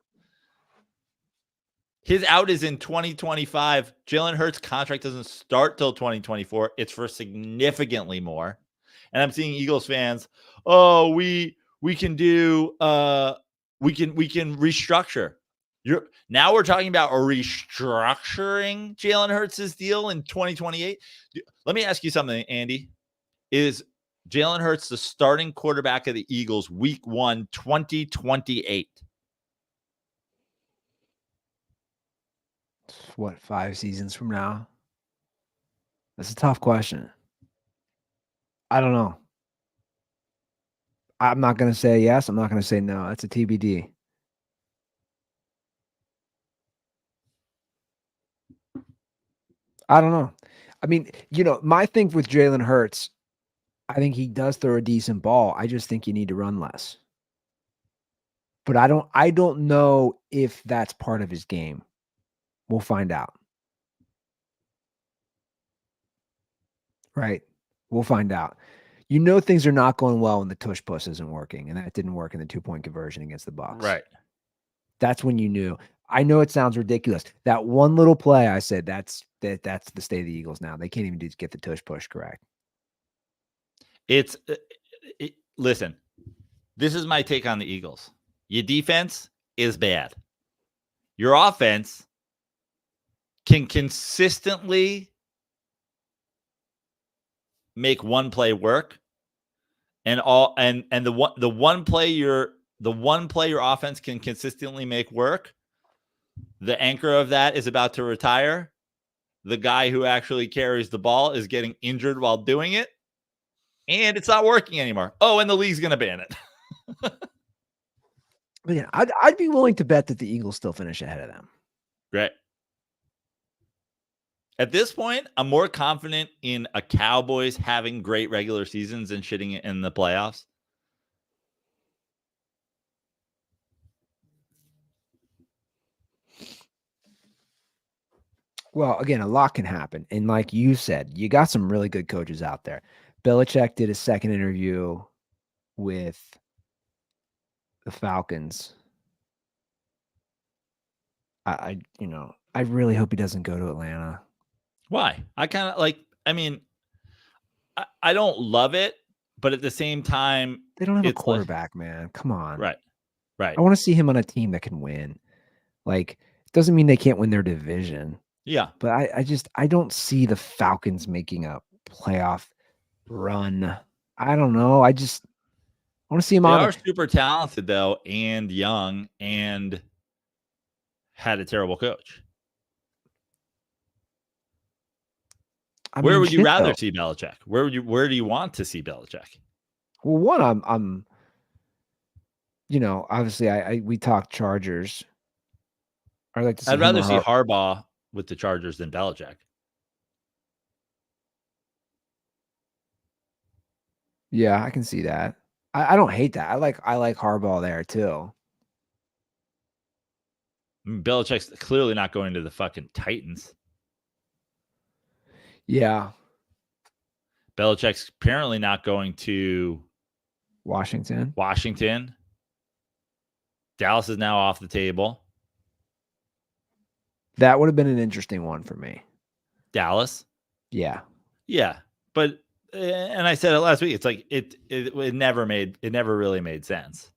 His out is in 2025. Jalen Hurts' contract doesn't start till 2024. It's for significantly more. And I'm seeing Eagles fans, oh, we can do we can restructure. Now we're talking about restructuring Jalen Hurts' deal in 2028. Let me ask you something, Andy. Is Jalen Hurts the starting quarterback of the Eagles week 1, 2028? What, 5 seasons from now? That's a tough question. I don't know. I'm not going to say yes. I'm not going to say no. That's a TBD. I don't know. I mean, my thing with Jalen Hurts, I think he does throw a decent ball. I just think you need to run less. But I don't know if that's part of his game. We'll find out. Right? We'll find out. Things are not going well when the tush push isn't working, and that didn't work in the 2-point conversion against the Bucs. Right. That's when you knew. I know it sounds ridiculous. That one little play, I said that's the state of the Eagles now. They can't even get the tush push correct. Listen, this is my take on the Eagles. Your defense is bad. Your offense can consistently make one play work, and the one play your offense can consistently make work. The anchor of that is about to retire. The guy who actually carries the ball is getting injured while doing it, and it's not working anymore. Oh, and the league's going to ban it. But yeah, I'd be willing to bet that the Eagles still finish ahead of them. Great. At this point, I'm more confident in a Cowboys having great regular seasons and shitting in the playoffs. Well, again, a lot can happen. And like you said, you got some really good coaches out there. Belichick did a second interview with the Falcons. I really hope he doesn't go to Atlanta. Why? I kind of I don't love it, but at the same time, they don't have a quarterback, man. Come on. Right. I want to see him on a team that can win. Like, it doesn't mean they can't win their division. Yeah. But I don't see the Falcons making a playoff run. I don't know. I want to see them They on are it. super talented, though, and young, and had a terrible coach. Where would you rather see Belichick? Where do you want to see Belichick? Well, one, I'm obviously we talk Chargers. I'd like to see I'd him rather or see Harbaugh with the Chargers than Belichick. Yeah, I can see that. I don't hate that. I like Harbaugh there too. I mean, Belichick's clearly not going to the fucking Titans. Yeah. Belichick's apparently not going to Washington. Dallas is now off the table. That would have been an interesting one for me. Dallas. Yeah. Yeah. But and I said it last week, it's like it never really made sense.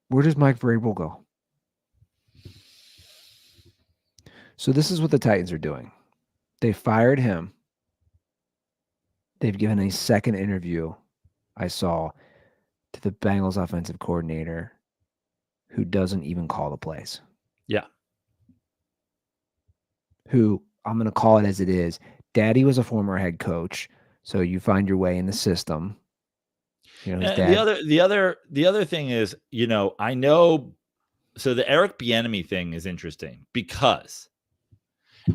Where does Mike Vrabel go? So this is what the Titans are doing. They fired him. They've given a second interview, I saw, to the Bengals offensive coordinator, who doesn't even call the plays. Yeah. Who, I'm going to call it as it is. Daddy was a former head coach, so you find your way in the system. His dad. The other thing is, I know. So the Eric Bieniemy thing is interesting because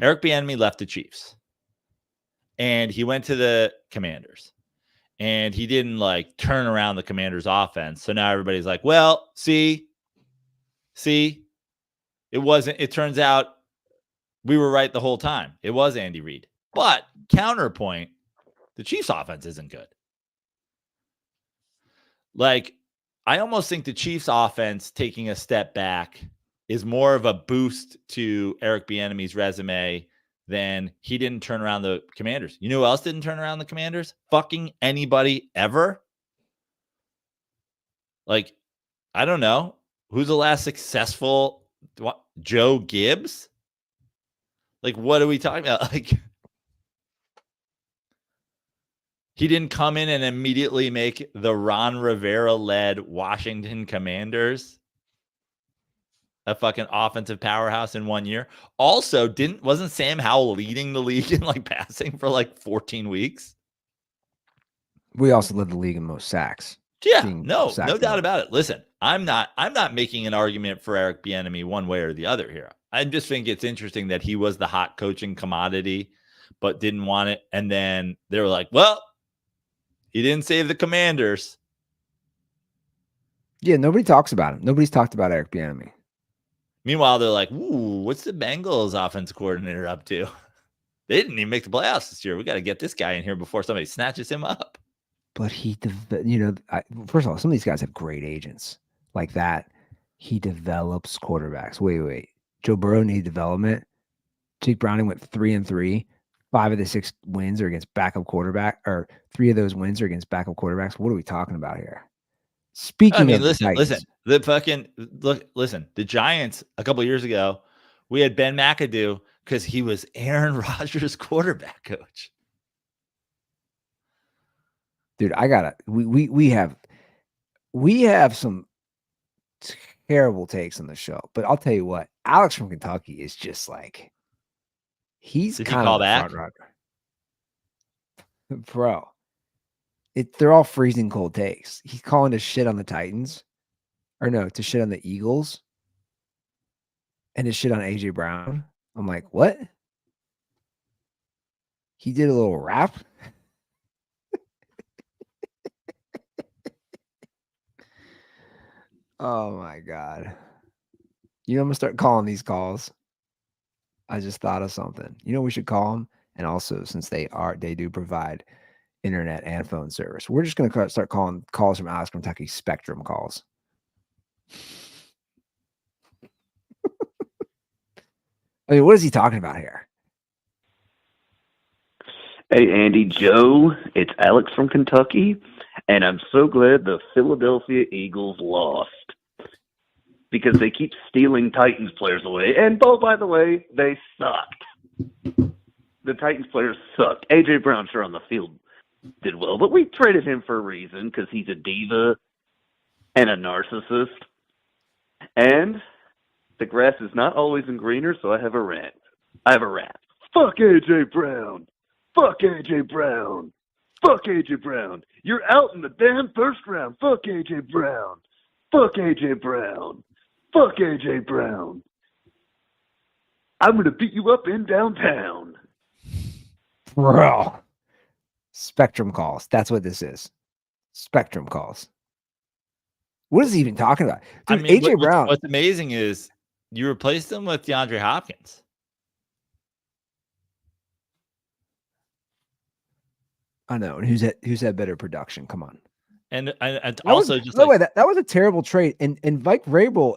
Eric Bieniemy left the Chiefs and he went to the Commanders and he didn't turn around the Commanders offense. So now everybody's like, well, see, it turns out we were right the whole time. It was Andy Reid. But counterpoint, the Chiefs offense isn't good. I almost think the Chiefs offense taking a step back is more of a boost to Eric Bieniemy's resume than he didn't turn around the Commanders. You know who else didn't turn around the Commanders? Fucking anybody ever. I don't know. Who's the last successful? Joe Gibbs? What are we talking about? He didn't come in and immediately make the Ron Rivera-led Washington Commanders a fucking offensive powerhouse in 1 year. Also, wasn't Sam Howell leading the league in passing for 14 weeks? We also led the league in most sacks. Yeah, no doubt about it. Listen, I'm not making an argument for Eric Bieniemy one way or the other here. I just think it's interesting that he was the hot coaching commodity, but didn't want it. And then they were like, well, he didn't save the Commanders. Yeah, nobody talks about him. Nobody's talked about Eric Bieniemy. Meanwhile, they're like, ooh, what's the Bengals offense coordinator up to? They didn't even make the playoffs this year. We got to get this guy in here before somebody snatches him up. But first of all, some of these guys have great agents like that. He develops quarterbacks. Wait. Joe Burrow needed development. Jake Browning went 3-3. 5 of the 6 wins are against backup quarterback, or 3 of those wins are against backup quarterbacks. What are we talking about here? Speaking of listen, the Giants a couple of years ago, we had Ben McAdoo because he was Aaron Rodgers' quarterback coach. Dude, we have some terrible takes on the show, but I'll tell you what, Alex from Kentucky is just he's kind of a front runner. Bro. They're all freezing cold takes. He's calling to shit on the Titans. Or no, to shit on the Eagles. And to shit on AJ Brown. I'm like, what? He did a little rap? Oh my God. I'm going to start calling these calls. I just thought of something. We should call them. And also, since they do provide internet and phone service, we're just going to start calling calls from Alex from Kentucky Spectrum calls. I mean, what is he talking about here? Hey, Andy, Joe, it's Alex from Kentucky, and I'm so glad the Philadelphia Eagles lost. because they keep stealing Titans players away. And, oh, by the way, they sucked. The Titans players sucked. A.J. Brown, sure, on the field did well, but we traded him for a reason because he's a diva and a narcissist. And the grass is not always greener, so I have a rant. Fuck A.J. Brown. Fuck A.J. Brown. Fuck A.J. Brown. You're out in the damn first round. Fuck A.J. Brown. Fuck A.J. Brown. Fuck A.J. Brown. I'm going to beat you up in downtown. Bro. Spectrum calls. That's what this is. Spectrum calls. What is he even talking about? Dude, I mean, AJ Brown. What's amazing is you replaced him with DeAndre Hopkins. I know. And who's had better production? Come on. And also that was a terrible trade. And Mike Vrabel,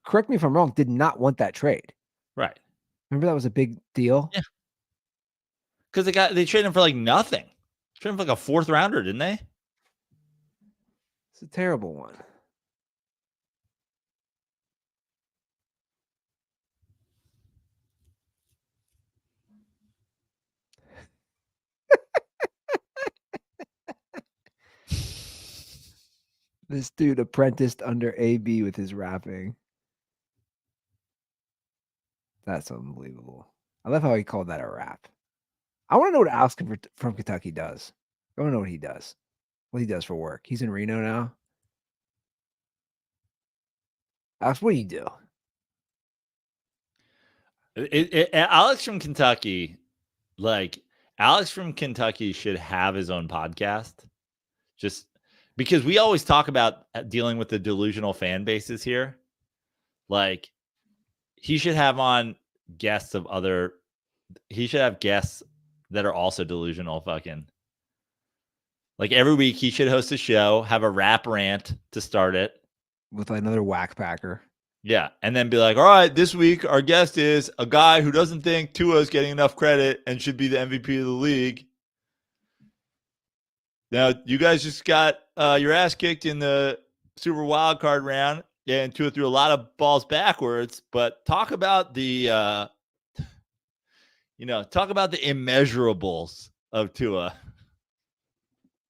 correct me if I'm wrong, did not want that trade. Right. Remember that was a big deal? Yeah. Because they traded him for like nothing. Traded him for like a 4th rounder, didn't they? It's a terrible one. This dude apprenticed under AB with his rapping. That's unbelievable. I love how he called that a rap. I want to know what Alex from Kentucky does. I want to know what he does. What he does for work. He's in Reno now. Alex, what do you do? Alex from Kentucky, Alex from Kentucky should have his own podcast. Just because we always talk about dealing with the delusional fan bases here. Like, he should have on guests of other. He should have guests that are also delusional. Fucking. Like every week, he should host a show, have a rap rant to start it. With another whack packer. Yeah. And then be like, all right, this week, our guest is a guy who doesn't think Tua is getting enough credit and should be the MVP of the league. Now, you guys just got your ass kicked in the Super Wild Card round. Yeah, and Tua threw a lot of balls backwards. But talk about the, talk about the immeasurables of Tua.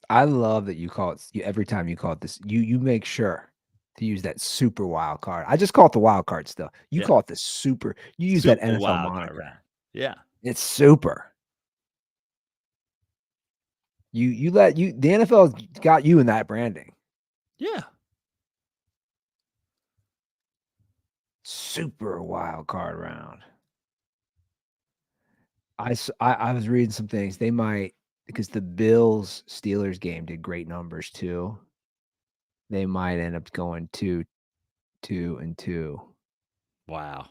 I love that you call it every time you call it this. You make sure to use that super wild card. I just call it the wild card still. You call it the super. You use super that NFL moniker. Yeah, it's super. The NFL got you in that branding. Yeah. Super wild card round. I was reading some things. They might, because the Bills Steelers game did great numbers too. They might end up going 2-2. Wow.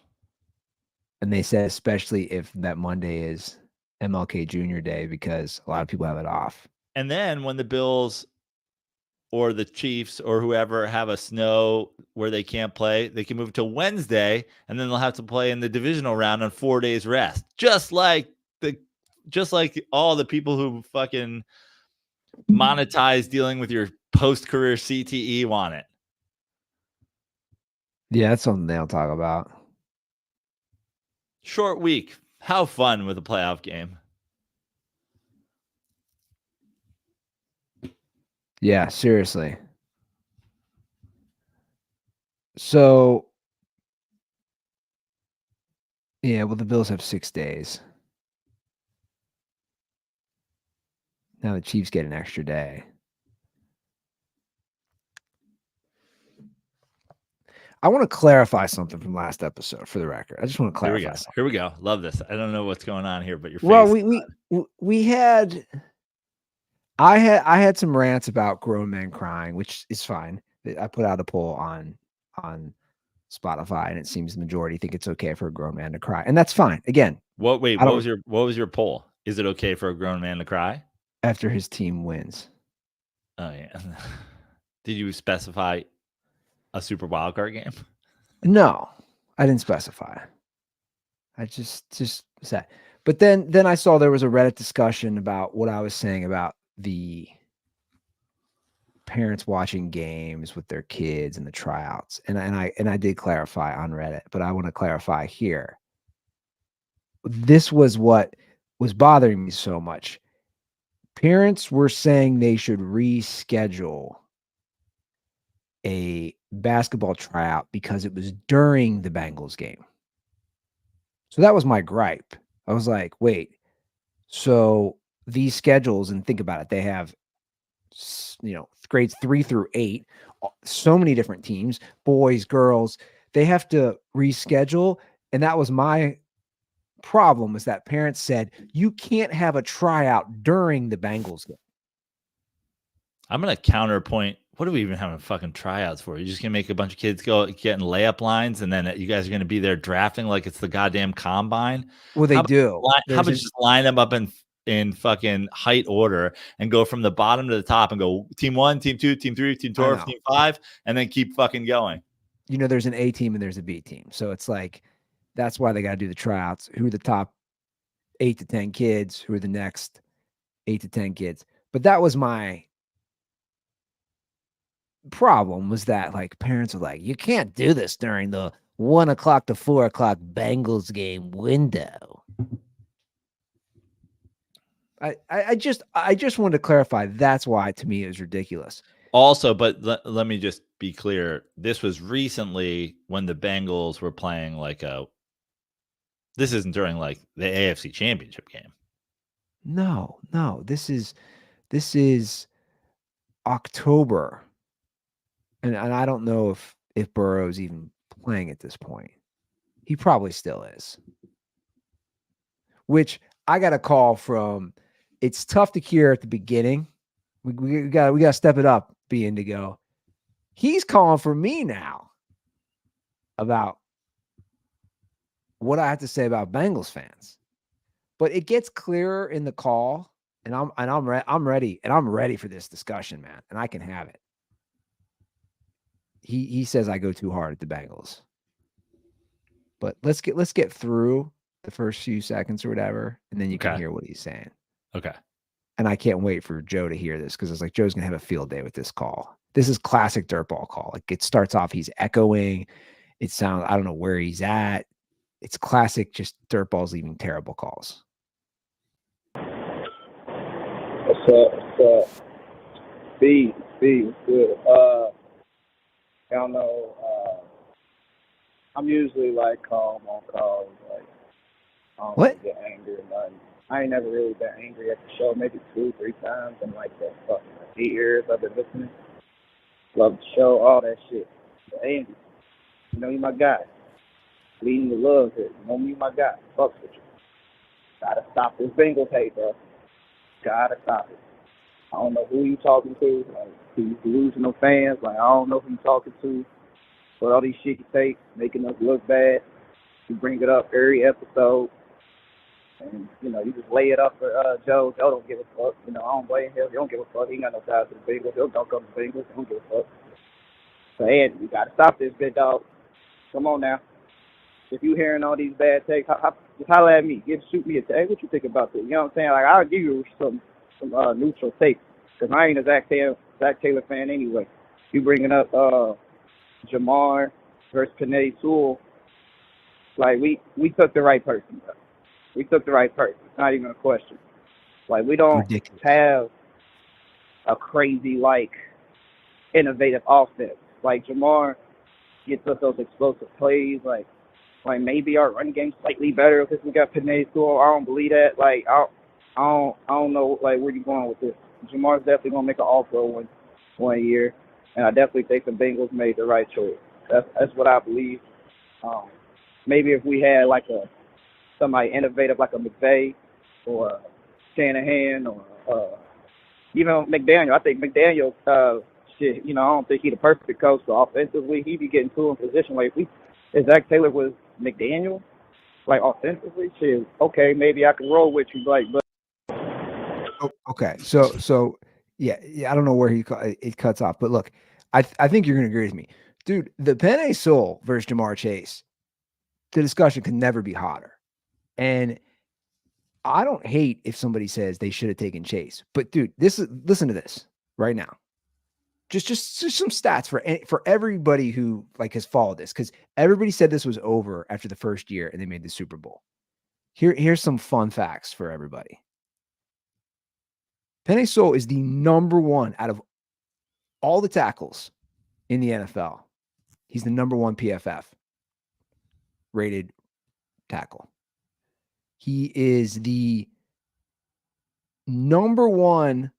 And they said especially if that Monday is MLK Jr. Day, because a lot of people have it off. And then when the Bills or the Chiefs or whoever have a snow where they can't play, they can move to Wednesday, and then they'll have to play in the divisional round on 4 days rest. Just like all the people who fucking monetize dealing with your post-career CTE want it. Yeah, that's something they'll talk about. Short week. How fun with a playoff game. Yeah, seriously. So, yeah, well, the Bills have 6 days. Now the Chiefs get an extra day. I want to clarify something from last episode for the record. I just want to clarify something. Here we go. Love this. I don't know what's going on here, but your face. Well, we had I had some rants about grown men crying, which is fine. I put out a poll on Spotify, and it seems the majority think it's okay for a grown man to cry, and that's fine. Again, what was your poll? Is it okay for a grown man to cry after his team wins? Oh yeah. Did you specify a super wild card game? No, I didn't specify. I just said. But then I saw there was a Reddit discussion about what I was saying about the parents watching games with their kids and the tryouts. And I did clarify on Reddit, but I want to clarify here. This was what was bothering me so much. Parents were saying they should reschedule a basketball tryout because it was during the Bengals game. So that was my gripe. I was like, wait, so these schedules, and think about it, they have, grades 3 through 8, so many different teams, boys, girls, they have to reschedule. And that was my problem, was that parents said, you can't have a tryout during the Bengals game. I'm going to counterpoint. What are we even having fucking tryouts for? You're just going to make a bunch of kids go get in layup lines, and then you guys are going to be there drafting like it's the goddamn combine? Well, they do. How about just line them up in fucking height order and go from the bottom to the top and go team 1, team 2, team 3, team 4, team 5, and then keep fucking going. There's an A team and there's a B team. So it's like, that's why they got to do the tryouts. Who are the top 8 to 10 kids? Who are the next 8 to 10 kids? But that was my problem, was that like parents are like, you can't do this during the 1 o'clock to 4 o'clock Bengals game window. I just wanted to clarify. That's why, to me, it was ridiculous. Also, but let me just be clear. This was recently when the Bengals were playing this isn't during like the AFC Championship game. No, this is October. And I don't know if Burrow's even playing at this point. He probably still is. Which I got a call from. It's tough to hear at the beginning. We got to step it up, be Indigo. He's calling for me now about what I have to say about Bengals fans. But it gets clearer in the call, and I'm ready, and I'm ready for this discussion, man, and I can have it. He says I go too hard at the Bengals. But let's get through the first few seconds or whatever, and then you can hear what he's saying. Okay. And I can't wait for Joe to hear this, because it's like Joe's gonna have a field day with this call. This is classic dirtball call. Like, it starts off, he's echoing. It sounds, I don't know where he's at. It's classic, just dirtballs leaving terrible calls. What's up? B, what's good? I don't know. I'm usually like calm on calls. Like, I don't What? really get angry or nothing. I ain't never really been angry at the show, maybe 2-3 times in like the fucking 8 years I've been listening. Love the show, all that shit. But Andy, you my guy. Leading the love here. You my guy. Fucks with you. Gotta stop this Bengals hate, bro. Gotta stop it. I don't know who you talking to. Like, these delusional fans. Like, I don't know who you talking to. But all these shit you take, making us look bad. You bring it up every episode. And, you just lay it up for Joe. Joe don't give a fuck. I don't blame him. He don't give a fuck. He ain't got no ties to the Bengals. He'll dunk up the Bengals. He don't give a fuck. So, Andy, you got to stop this, big dog. Come on now. If you hearing all these bad takes, just holler at me. Shoot me a text. Hey, what you think about this? You know what I'm saying? Like, I'll give you some neutral takes. Because I ain't a Zach Taylor fan anyway. You bringing up Jamar versus Penei Sewell. Like, we took the right person, bro. We took the right person. It's not even a question. Like, we don't have a crazy, innovative offense. Like, Jamar gets us those explosive plays. Like maybe our run game's slightly better because we got Penei Sewell. I don't believe that. Like, I don't know, where you going with this. Jamar's definitely going to make an All-Pro one year. And I definitely think the Bengals made the right choice. That's what I believe. Maybe if we had, somebody innovative like a McVay or a Shanahan or even McDaniel. I think McDaniel, I don't think he's the perfect coach. So offensively, he'd be getting in position. Like, if Zach Taylor was McDaniel, offensively, shit, okay, maybe I can roll with you, but. Oh, okay, so yeah, I don't know where it cuts off, but look, I think you're gonna agree with me, dude. The Penei Sewell versus Jamar Chase, the discussion could never be hotter. And I don't hate if somebody says they should have taken Chase. But, dude, listen to this right now. just some stats for everybody who like has followed this, because everybody said this was over after the first year and they made the Super Bowl. Here's some fun facts for everybody. Penei Sewell is the number one out of all the tackles in the NFL. He's the number one PFF rated tackle. He is the number one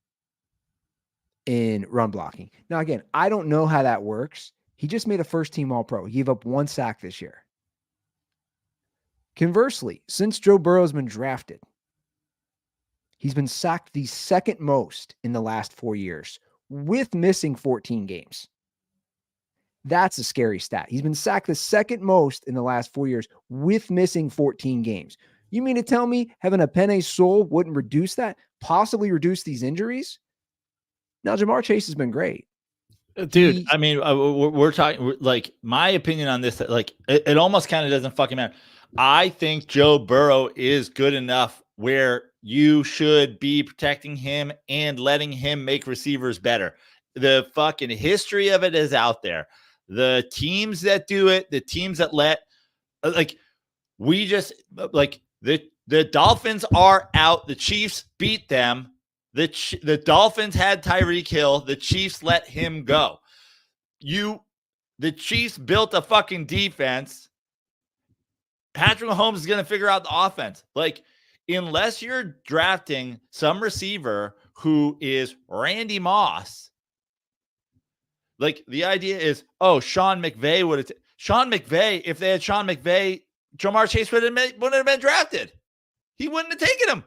in run blocking. Now, again, I don't know how that works. He just made a first-team All-Pro. He gave up 1 sack this year. Conversely, since Joe Burrow has been drafted, he's been sacked the second most in the last 4 years, with missing 14 games. That's a scary stat. He's been sacked the second most in the last 4 years, with missing 14 games. You mean to tell me having a Penei Sewell wouldn't reduce that? Possibly reduce these injuries? Now, Jamar Chase has been great. Dude, I mean, we're talking, like, my opinion on this, like, it almost kind of doesn't fucking matter. I think Joe Burrow is good enough where you should be protecting him and letting him make receivers better. The fucking history of it is out there. The teams that do it, the teams that let, like, we just, like, the Dolphins are out. The Chiefs beat them. The Dolphins had Tyreek Hill. The Chiefs let him go. The Chiefs built a fucking defense. Patrick Mahomes is going to figure out the offense. Like, unless you're drafting some receiver who is Randy Moss, like, the idea is, oh, Sean McVay would have. Sean McVay, if they had Sean McVay, Jamar Chase wouldn't have been drafted. He wouldn't have taken him.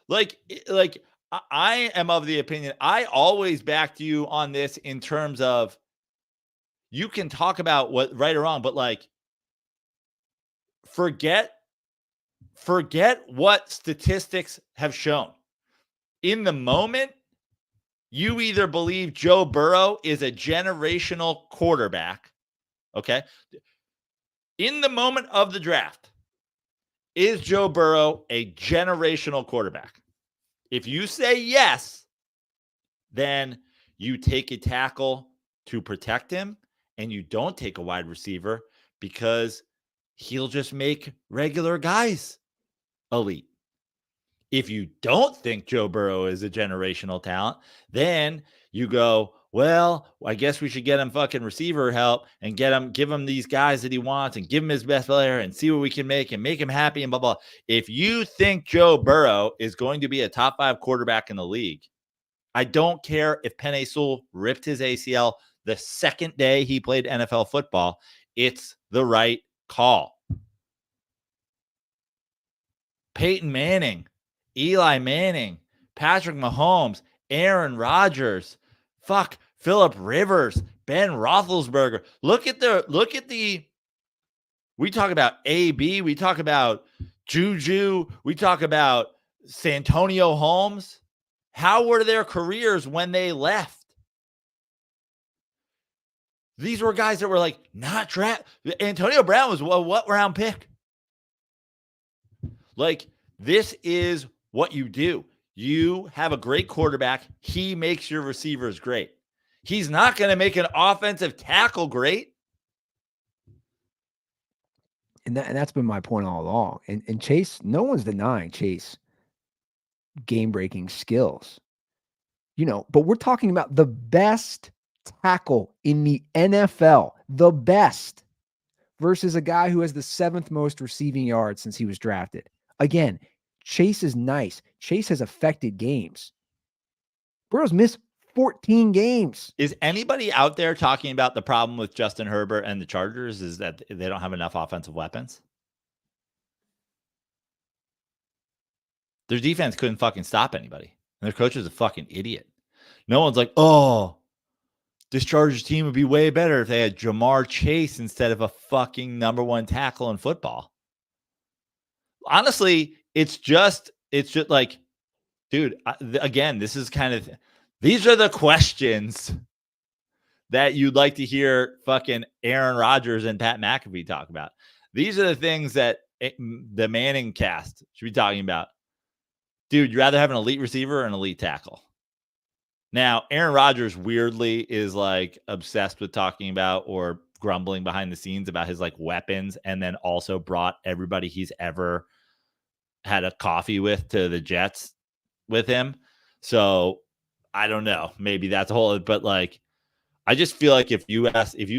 Like I am of the opinion, I always backed you on this in terms of, you can talk about what right or wrong, but, like, forget what statistics have shown. In the moment, you either believe Joe Burrow is a generational quarterback, okay? In the moment of the draft, is Joe Burrow a generational quarterback? If you say yes, then you take a tackle to protect him, and you don't take a wide receiver because he'll just make regular guys elite. If you don't think Joe Burrow is a generational talent, then you go, well, I guess we should get him fucking receiver help and give him these guys that he wants and give him his best player and see what we can make and make him happy and blah, blah. If you think Joe Burrow is going to be a top 5 quarterback in the league, I don't care if Penei Sewell ripped his ACL the second day he played NFL football. It's the right call. Peyton Manning, Eli Manning, Patrick Mahomes, Aaron Rodgers, Phillip Rivers, Ben Roethlisberger. Look at the, we talk about AB, we talk about Juju, we talk about Santonio Holmes. How were their careers when they left? These were guys that were, like, not draft. Antonio Brown was a what round pick? Like, this is what you do. You have a great quarterback. He makes your receivers great. He's not going to make an offensive tackle great. And that's been my point all along. And Chase, no one's denying Chase game-breaking skills. But we're talking about the best tackle in the NFL, the best, versus a guy who has the 7th most receiving yards since he was drafted. Again, Chase is nice. Chase has affected games. Burrow's missed 14 games. Is anybody out there talking about the problem with Justin Herbert and the Chargers is that they don't have enough offensive weapons? Their defense couldn't fucking stop anybody. And their coach is a fucking idiot. No one's like, oh, this Chargers team would be way better if they had Jamar Chase instead of a fucking number 1 tackle in football. Honestly, it's just like, dude, again, this is kind of, these are the questions that you'd like to hear fucking Aaron Rodgers and Pat McAfee talk about. These are the things that the Manning cast should be talking about. Dude, you'd rather have an elite receiver or an elite tackle? Now, Aaron Rodgers weirdly is like obsessed with talking about or grumbling behind the scenes about his like weapons, and then also brought everybody he's ever had a coffee with to the Jets with him. So I don't know. Maybe that's a whole, but like, I just feel like if you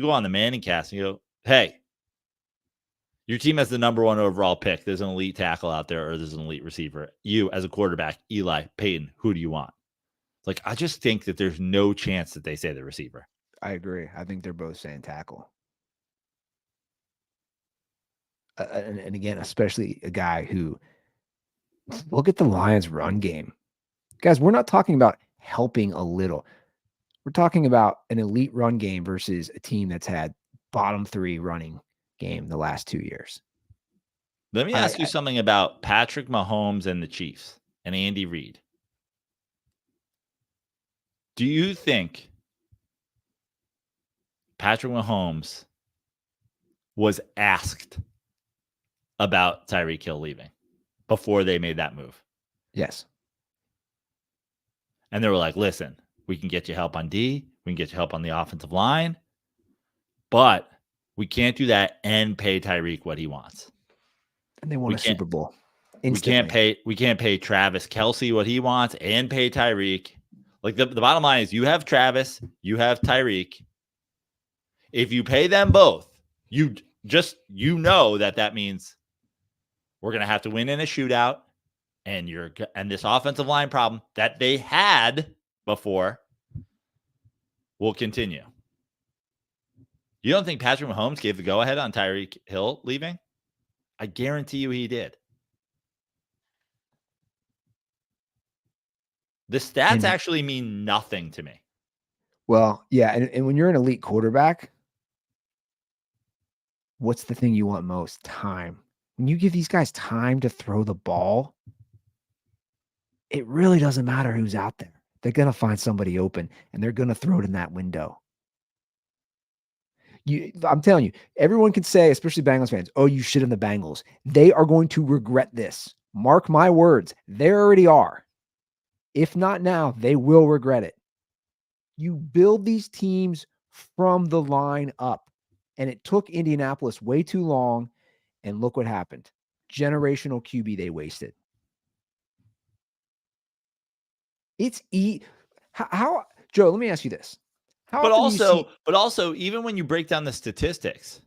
go on the Manning cast and you go, hey, your team has the number 1 overall pick. There's an elite tackle out there, or there's an elite receiver. You as a quarterback, Eli, Peyton, who do you want? Like, I just think that there's no chance that they say the receiver. I agree. I think they're both saying tackle. And again, especially a guy who, look at the Lions' run game. Guys, we're not talking about helping a little. We're talking about an elite run game versus a team that's had bottom 3 running game the last 2 years. Let me ask you something about Patrick Mahomes and the Chiefs and Andy Reid. Do you think Patrick Mahomes was asked about Tyreek Hill leaving before they made that move? Yes. And they were like, listen, we can get you help on D. We can get you help on the offensive line. But we can't do that and pay Tyreek what he wants. And they won a Super Bowl instantly. We can't pay Travis Kelce what he wants and pay Tyreek. Like the bottom line is, you have Travis, you have Tyreek. If you pay them both, you know that means we're going to have to win in a shootout, and this offensive line problem that they had before will continue. You don't think Patrick Mahomes gave the go-ahead on Tyreek Hill leaving? I guarantee you he did. The stats actually mean nothing to me. Well, yeah, and when you're an elite quarterback, what's the thing you want most? Time. When you give these guys time to throw the ball, it really doesn't matter who's out there. They're going to find somebody open, and they're going to throw it in that window. I'm telling you, everyone can say, especially Bengals fans, oh, you shit in the Bengals. They are going to regret this. Mark my words. They already are. If not now, they will regret it. You build these teams from the line up, and it took Indianapolis way too long, and look what happened. Generational QB they wasted. It's how Joe, let me ask you this. But also, even when you break down the statistics,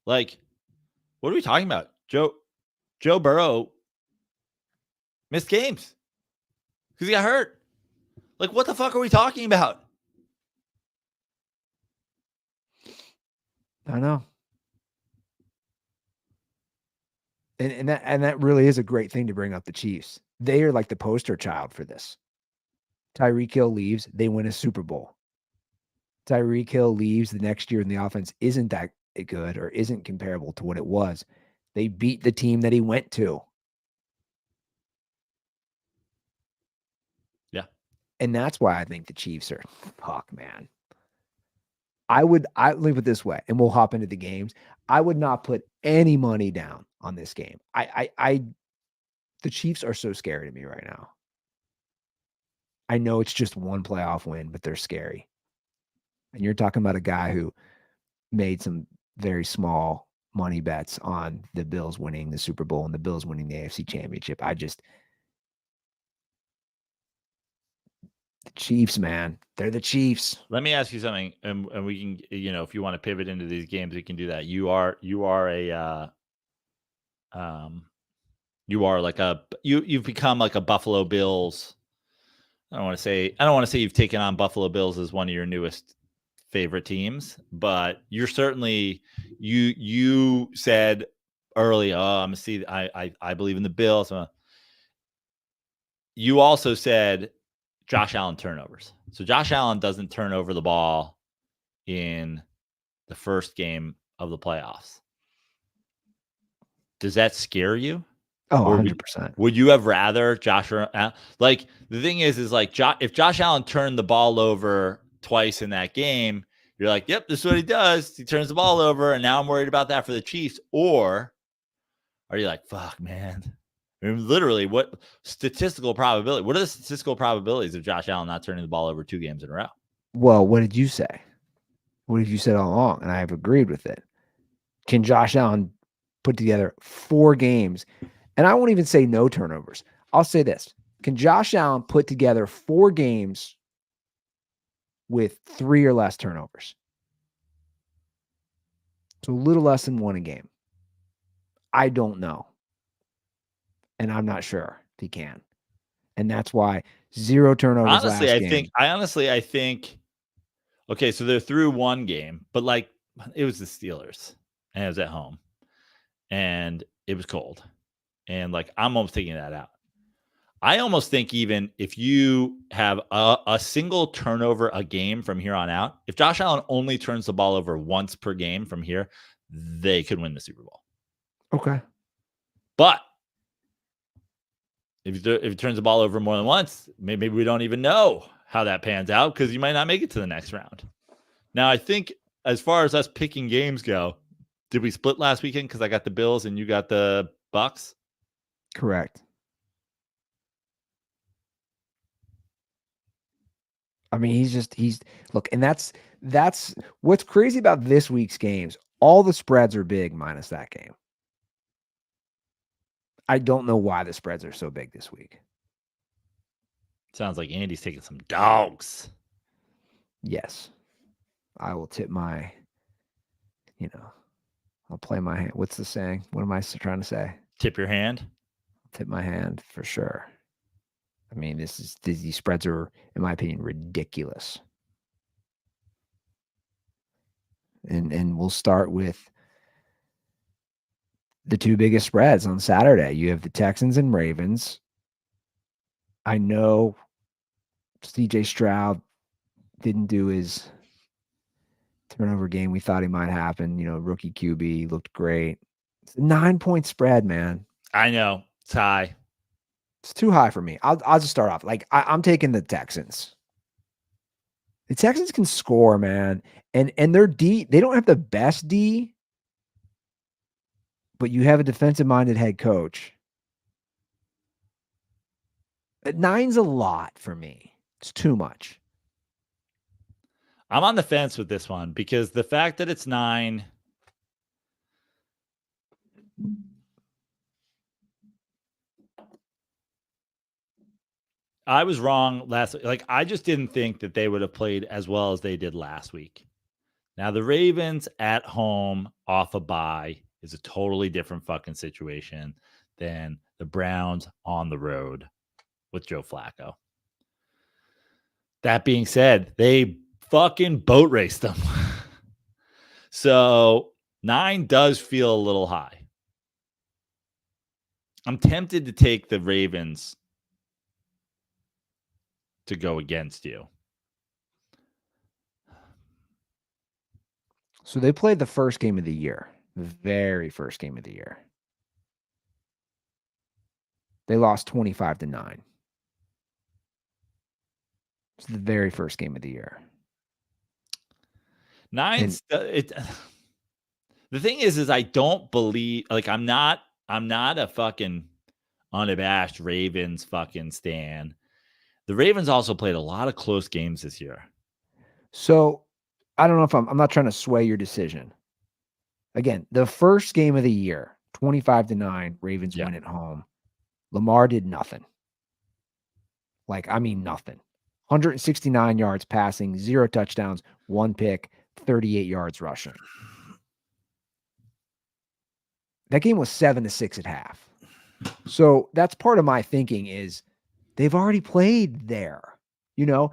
like, what are we talking about? Joe Burrow missed games because he got hurt. Like, what the fuck are we talking about? I know. And that really is a great thing to bring up the Chiefs. They are like the poster child for this. Tyreek Hill leaves, they win a Super Bowl. Tyreek Hill leaves the next year and the offense isn't that good or isn't comparable to what it was. They beat the team that he went to. Yeah. And that's why I think the Chiefs are, fuck, man. I leave it this way, and we'll hop into the games. I would not put any money down on this game. The Chiefs are so scary to me right now. I know it's just one playoff win, but they're scary. And you're talking about a guy who made some very small money bets on the Bills winning the Super Bowl and the Bills winning the AFC Championship. The Chiefs, man. They're the Chiefs. Let me ask you something, and we can, if you want to pivot into these games, we can do that. You've become like a Buffalo Bills. I don't want to say you've taken on Buffalo Bills as one of your newest favorite teams, but you're certainly, you said early, I believe in the Bills. You also said Josh Allen turnovers. So Josh Allen doesn't turn over the ball in the first game of the playoffs. Does that scare you? Oh, 100%. Would you have rather Josh? Like, the thing is like, if Josh Allen turned the ball over twice in that game, you're like, yep, this is what he does. He turns the ball over, and now I'm worried about that for the Chiefs. Or are you like, fuck, man, I mean, literally, what statistical probability? What are the statistical probabilities of Josh Allen not turning the ball over 2 games in a row? Well, what did you say? What have you said all along? And I have agreed with it. Can Josh Allen put together 4 games? And I won't even say no turnovers. I'll say this. Can Josh Allen put together 4 games with 3 or less turnovers? So a little less than 1 a game. I don't know. And I'm not sure if he can. And that's why 0 turnovers last game. I think, okay, so they're through 1 game, but like it was the Steelers and it was at home and it was cold. And like, I'm almost taking that out. I almost think even if you have a single turnover a game from here on out, if Josh Allen only turns the ball over once per game from here, they could win the Super Bowl. Okay. But if he turns the ball over more than once, maybe we don't even know how that pans out because you might not make it to the next round. Now, I think as far as us picking games go, did we split last weekend because I got the Bills and you got the Bucks? Correct. I mean, he's look, and that's what's crazy about this week's games. All the spreads are big minus that game. I don't know why the spreads are so big this week. Sounds like Andy's taking some dogs. Yes. I will tip my, I'll play my hand. What's the saying? What am I trying to say? Tip your hand? Tip my hand for sure. I mean, these spreads are, in my opinion, ridiculous. And we'll start with the 2 biggest spreads on Saturday. You have the Texans and Ravens. I know CJ Stroud didn't do his turnover game we thought he might happen. Rookie QB looked great. It's a 9-point spread, man. I know. It's high. It's too high for me. I'll just start off. Like, I'm taking the Texans. The Texans can score, man. And their D, they don't have the best D, but you have a defensive-minded head coach. 9's a lot for me. It's too much. I'm on the fence with this one because the fact that it's 9. I was wrong last week. Like, I just didn't think that they would have played as well as they did last week. Now, the Ravens at home off a bye is a totally different fucking situation than the Browns on the road with Joe Flacco. That being said, they fucking boat raced them. So 9 does feel a little high. I'm tempted to take the Ravens to go against you. So they played the first game of the year, the very first game of the year. They lost 25-9. It's the very first game of the year. 9's the thing is I don't believe, like, I'm not a fucking unabashed Ravens fucking stan. The Ravens also played a lot of close games this year. So I don't know if I'm not trying to sway your decision. Again, the first game of the year, 25-9, Ravens win at home. Lamar did nothing. Like, I mean, nothing. 169 yards passing, 0 touchdowns, 1 pick, 38 yards rushing. That game was 7-6 at half. So that's part of my thinking is they've already played there. Oh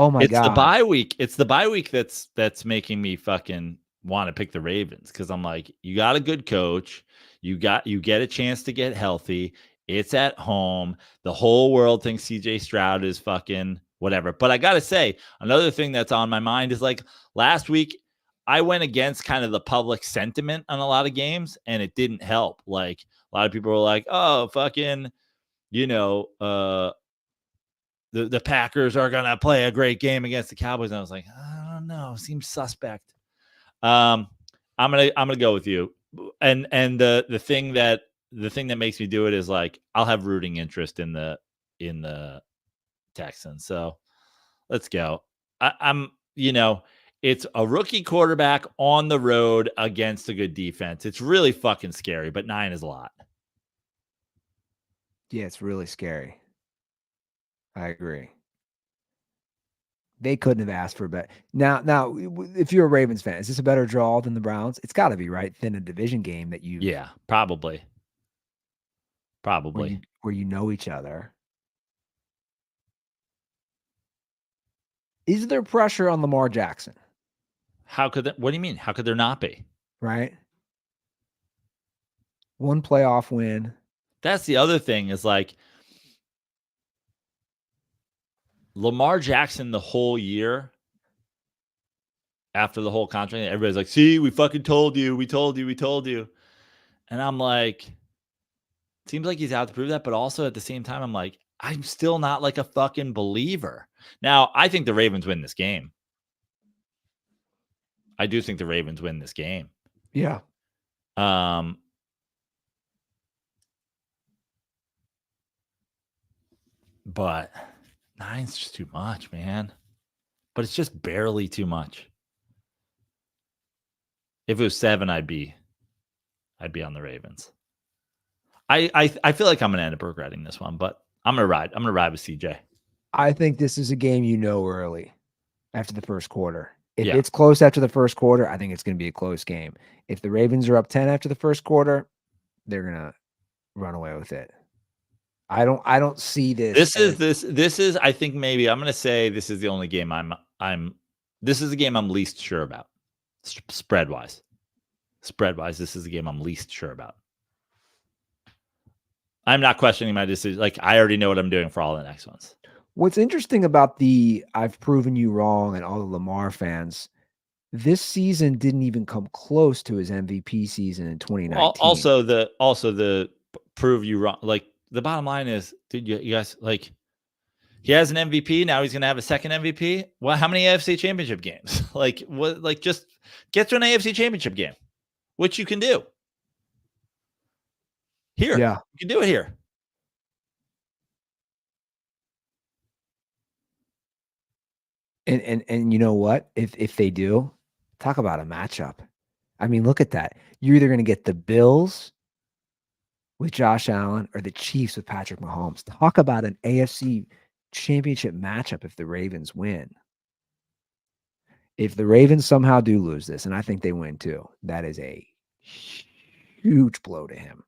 my God. It's the bye week. It's the bye week that's making me fucking want to pick the Ravens because I'm like, you got a good coach. You get a chance to get healthy. It's at home. The whole world thinks CJ Stroud is fucking whatever. But I got to say, another thing that's on my mind is like last week, I went against kind of the public sentiment on a lot of games and it didn't help. Like a lot of people were like, oh, fucking, the Packers are going to play a great game against the Cowboys. And I was like, I don't know. Seems suspect. I'm going to go with you. And the thing that the thing that makes me do it is like I'll have rooting interest in the Texans. So let's go. I'm it's a rookie quarterback on the road against a good defense. It's really fucking scary, but 9 is a lot. Yeah, it's really scary. I agree. They couldn't have asked for a bet. Now, if you're a Ravens fan, is this a better draw than the Browns? It's got to be, right? Than a division game that you probably where you know each other. Is there pressure on Lamar Jackson? What do you mean? How could there not be? Right? One playoff win. That's the other thing is like Lamar Jackson the whole year after the whole contract, everybody's like, see, we fucking told you. We told you. And I'm like, seems like he's out to prove that. But also at the same time, I'm like, I'm still not like a fucking believer. Now, I think the Ravens win this game. I do think the Ravens win this game. Yeah. But 9's just too much, man. But it's just barely too much. If it was 7, I'd be on the Ravens. I feel like I'm gonna end up regretting this one, but I'm gonna ride. I'm gonna ride with CJ. I think this is a game early after the first quarter. If Yeah. it's close after the first quarter, I think it's going to be a close game. If the Ravens are up 10 after the first quarter, they're going to run away with it. I don't see this. This is I think maybe I'm going to say this is the only game this is the game I'm least sure about. Spread-wise, this is the game I'm least sure about. I'm not questioning my decision. Like, I already know what I'm doing for all the next ones. What's interesting about I've proven you wrong and all the Lamar fans, this season didn't even come close to his MVP season in 2019. Also the prove you wrong. Like, the bottom line is, dude, you guys, like, he has an MVP. Now he's going to have a second MVP. Well, how many AFC championship games? Like, what? Like, just get to an AFC championship game, which you can do. Here. Yeah. You can do it here. And you know what? If they do, talk about a matchup. I mean, look at that. You're either going to get the Bills with Josh Allen or the Chiefs with Patrick Mahomes. Talk about an AFC championship matchup if the Ravens win. If the Ravens somehow do lose this, and I think they win too, that is a huge blow to him.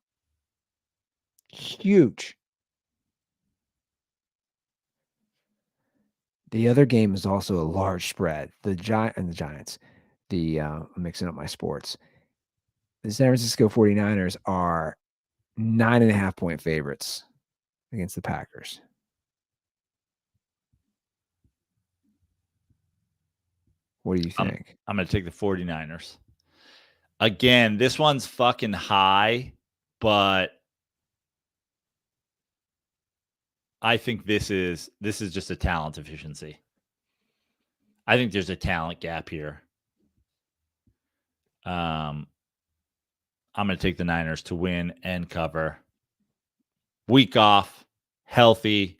Huge. The other game is also a large spread. The Giants. I'm mixing up my sports. The San Francisco 49ers are 9.5-point favorites against the Packers. What do you think? I'm going to take the 49ers. Again, this one's fucking high, but I think this is just a talent deficiency. I think there's a talent gap here. I'm going to take the Niners to win and cover. Week off, healthy.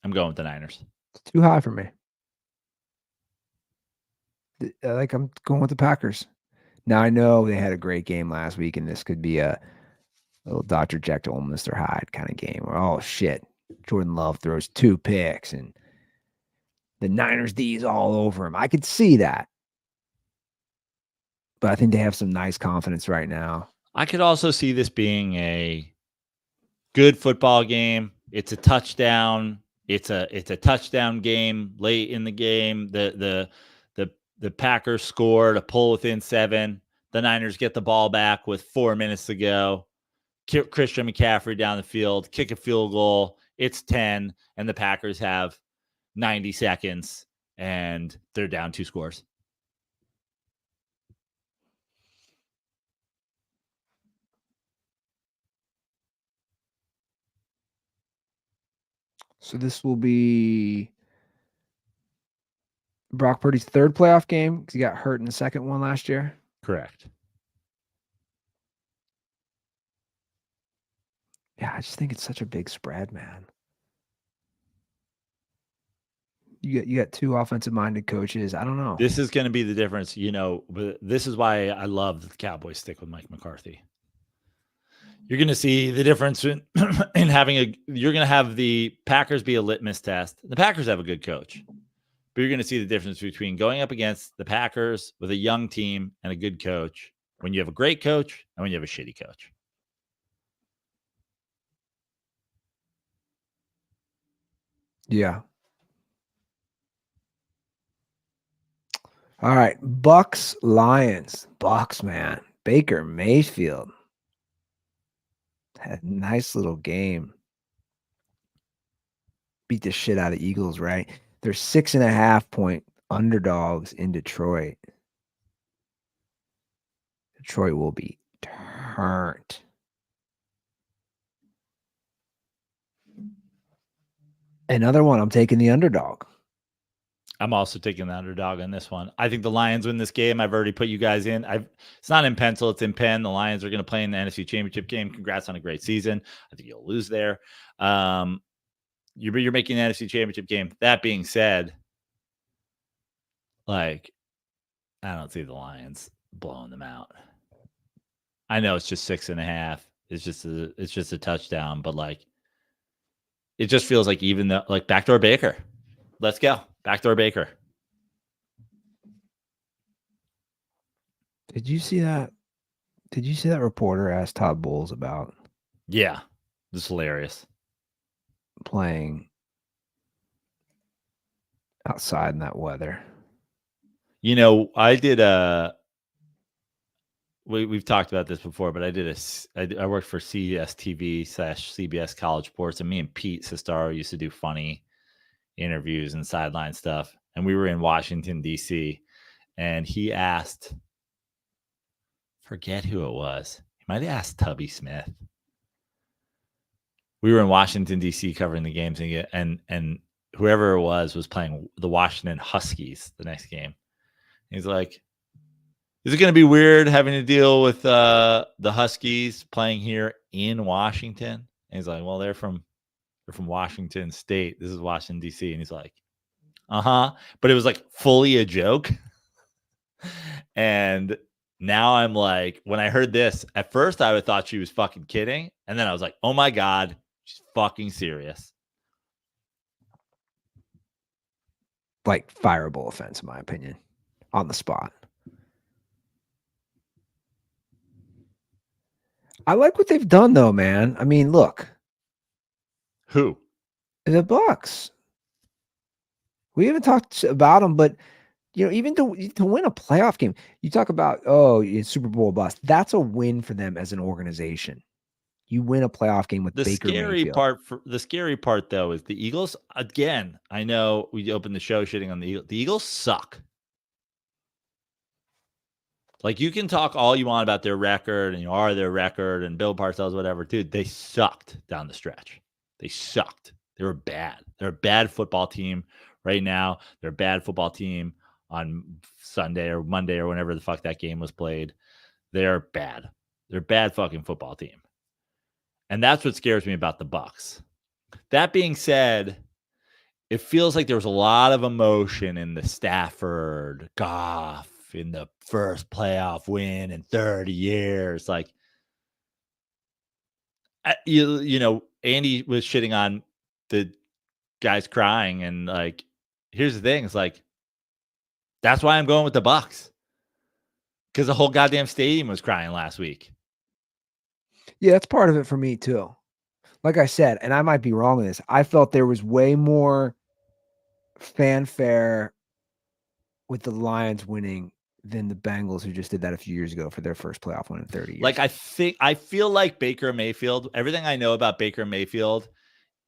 I'm going with the Niners. It's too high for me. I'm going with the Packers. Now, I know they had a great game last week, and this could be a little Dr. Jekyll and Mr. Hyde kind of game where, oh, shit, Jordan Love throws 2 picks, and the Niners D's all over him. I could see that. But I think they have some nice confidence right now. I could also see this being a good football game. It's a touchdown. It's a touchdown game late in the game. The Packers score to pull within 7. The Niners get the ball back with 4 minutes to go. Christian McCaffrey down the field, kick a field goal. It's 10, and the Packers have 90 seconds, and they're down 2 scores. So this will be Brock Purdy's 3rd playoff game because he got hurt in the second one last year. Correct. Yeah, I just think it's such a big spread, man. You got two offensive-minded coaches. I don't know. This is going to be the difference, but this is why I love the Cowboys stick with Mike McCarthy. You're going to see the difference in you're going to have the Packers be a litmus test. The Packers have a good coach, but you're going to see the difference between going up against the Packers with a young team and a good coach when you have a great coach and when you have a shitty coach. Yeah. All right. Bucks, Lions. Bucks, man. Baker Mayfield. Had a nice little game. Beat the shit out of Eagles, right? They're 6.5-point underdogs in Detroit. Detroit will be turned. Another one, I'm taking the underdog. I'm also taking the underdog on this one. I think the Lions win this game. I've already put you guys in. It's not in pencil. It's in pen. The Lions are going to play in the NFC Championship game. Congrats on a great season. I think you'll lose there. You're making the NFC Championship game. That being said, I don't see the Lions blowing them out. I know it's just 6.5. It's just a touchdown, but it just feels like even the backdoor Baker. Let's go. Backdoor Baker. Did you see that? Did you see that reporter asked Todd Bowles about? Yeah, this is hilarious. Playing outside in that weather. I did we've talked about this before, but I worked for CSTV/CBS College Sports, and me and Pete Sestaro used to do funny interviews and sideline stuff. And we were in Washington, D.C., and he asked, forget who it was. He might have asked Tubby Smith. We were in Washington, D.C. covering the games, and whoever it was playing the Washington Huskies the next game. He's like, is it going to be weird having to deal with the Huskies playing here in Washington? And he's like, well, they're from Washington State. This is Washington, D.C. And he's like, uh-huh. But it was fully a joke. And now I'm when I heard this, at first I thought she was fucking kidding. And then I was like, oh my God, she's fucking serious. Fireable offense, in my opinion, on the spot. I like what they've done, though, man. I mean, look. Who? The Bucks. We haven't talked about them, but even to win a playoff game, you talk about it's Super Bowl bust. That's a win for them as an organization. You win a playoff game with Baker Mayfield. The scary part, though, is the Eagles. Again, I know we opened the show shitting on the Eagles. The Eagles suck. You can talk all you want about their record and their record and Bill Parcells, whatever. Dude, they sucked down the stretch. They sucked. They were bad. They're a bad football team right now. They're a bad football team on Sunday or Monday or whenever the fuck that game was played. They're bad. They're a bad fucking football team. And that's what scares me about the Bucks. That being said, it feels like there was a lot of emotion in the Stafford, Goff, in the first playoff win in 30 years. Andy was shitting on the guys crying, and here's the thing, it's that's why I'm going with the Bucks, because the whole goddamn stadium was crying last week. Yeah, that's part of it for me too. Like I said, and I might be wrong in this, I felt there was way more fanfare with the Lions winning than the Bengals, who just did that a few years ago for their first playoff win in 30 years. I feel like Baker Mayfield, everything I know about Baker Mayfield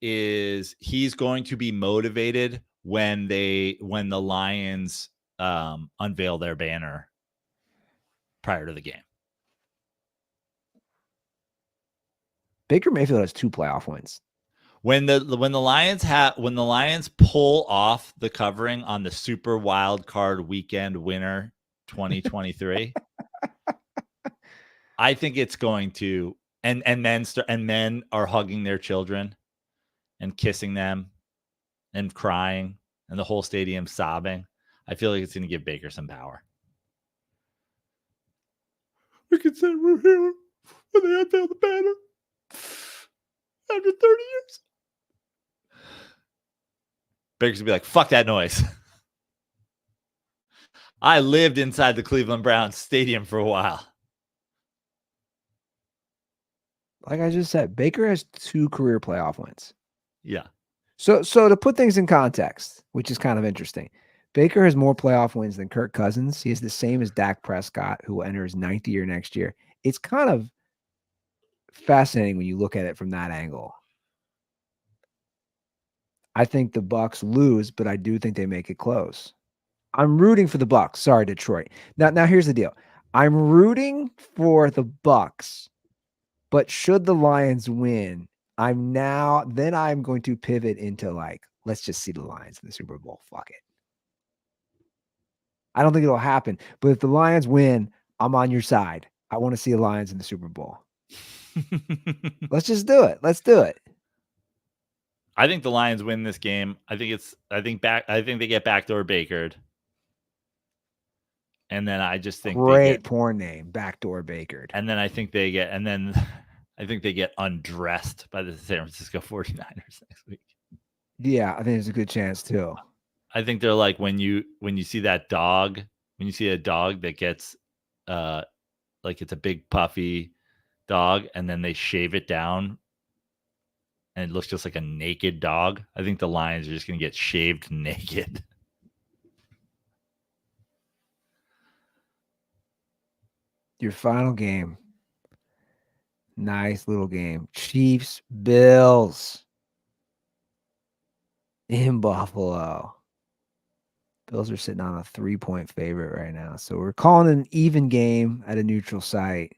is he's going to be motivated when the Lions unveil their banner prior to the game. Baker Mayfield has 2 playoff wins. When the Lions pull off the covering on the Super Wild Card Weekend winner 2023, I think it's going to, and men are hugging their children and kissing them and crying and the whole stadium sobbing. I feel like it's going to give Baker some power. We can say we're here when they unveil the banner after 30 years. Baker's going to be like, fuck that noise. I lived inside the Cleveland Browns stadium for a while. Like I just said, Baker has 2 career playoff wins. Yeah. So to put things in context, which is kind of interesting, Baker has more playoff wins than Kirk Cousins. He is the same as Dak Prescott, who will enter his 9th year next year. It's kind of fascinating when you look at it from that angle. I think the Bucs lose, but I do think they make it close. I'm rooting for the Bucs. Sorry, Detroit. Now here's the deal. I'm rooting for the Bucs, but should the Lions win, I'm going to pivot into like, let's just see the Lions in the Super Bowl. Fuck it. I don't think it'll happen, but if the Lions win, I'm on your side. I want to see the Lions in the Super Bowl. Let's just do it. Let's do it. I think the Lions win this game. I think they get backdoor Bakered. And then I just think great porn name, backdoor Bakered. And then I think they get undressed by the San Francisco 49ers next week. Yeah, I think there's a good chance too. I think they're like when you see that dog, when you see a dog that gets like it's a big puffy dog and then they shave it down and it looks just like a naked dog. I think the Lions are just going to get shaved naked. Your final game. Nice little game. Chiefs, Bills in Buffalo. Bills are sitting on a 3-point favorite right now. So we're calling it an even game at a neutral site.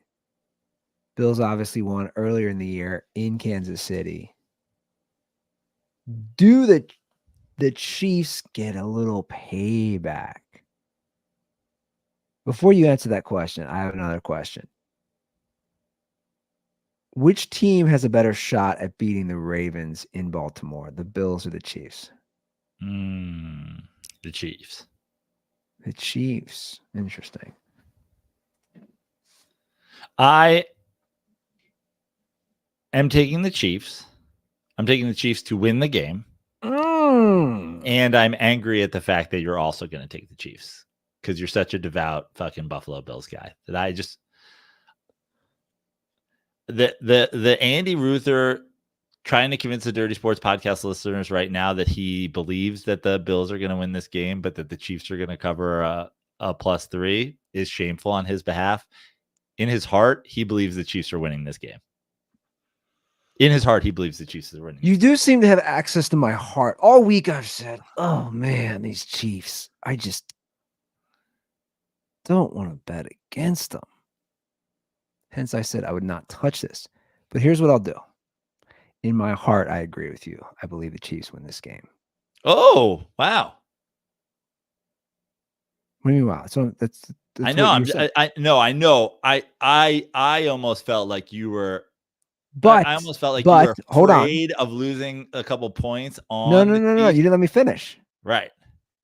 Bills obviously won earlier in the year in Kansas City. Do the Chiefs get a little payback? Before you answer that question, I have another question. Which team has a better shot at beating the Ravens in Baltimore, the Bills or the Chiefs? The Chiefs. The Chiefs. Interesting. I am taking the Chiefs. I'm taking the Chiefs to win the game. And I'm angry at the fact that you're also going to take the Chiefs because you're such a devout fucking Buffalo Bills guy that I just the Andy Ruther trying to convince the Dirty Sports Podcast listeners right now that he believes that the Bills are going to win this game, but that the Chiefs are going to cover a +3 is shameful on his behalf. In his heart, he believes the Chiefs are winning this game. In his heart, he believes the Chiefs are winning. You do seem to have access to my heart. All week I've said, oh man, these Chiefs, I just don't want to bet against them. Hence, I said I would not touch this. But here's what I'll do. In my heart, I agree with you. I believe the Chiefs win this game. Oh, wow. What do you mean, wow? So that's I know. I know. I almost felt like you were. But I almost felt like you were afraid of losing a couple points on. No. You didn't let me finish. Right.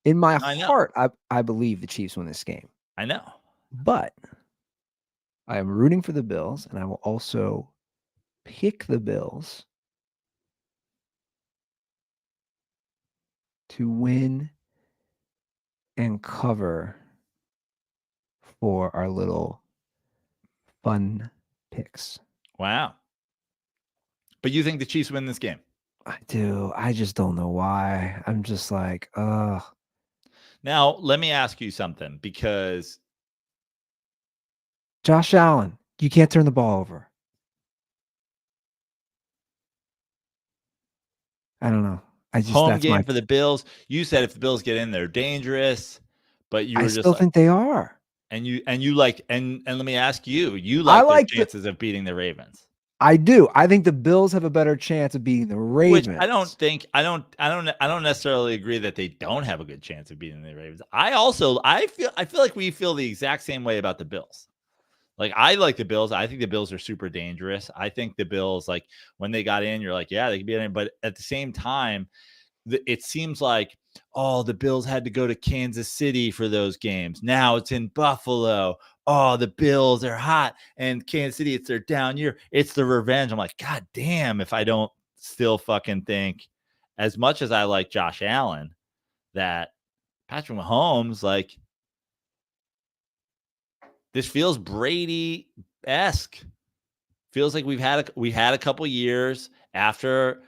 In my heart, I believe the Chiefs win this game. I know. But I am rooting for the Bills, and I will also pick the Bills to win and cover for our little fun picks. Wow. But you think the Chiefs win this game? I do. I just don't know why. I'm just like, ugh. Now, let me ask you something, because Josh Allen, you can't turn the ball over. I don't know. Home game for the Bills. You said if the Bills get in, they're dangerous, but you were just still think they are. And let me ask you, you like the chances of beating the Ravens? I do. I think the Bills have a better chance of beating the Ravens. Which I don't necessarily agree that they don't have a good chance of beating the Ravens. I feel like we feel the exact same way about the Bills. Like, I like the Bills. I think the Bills are super dangerous. I think the Bills, like, when they got in, you're like, yeah, they could be in it. But at the same time, it seems like, oh, the Bills had to go to Kansas City for those games. Now it's in Buffalo. Oh, the Bills are hot. And Kansas City, it's their down year. It's the revenge. I'm like, God damn, if I don't still fucking think, as much as I like Josh Allen, that Patrick Mahomes, like, this feels Brady-esque. Feels like we had a couple years after,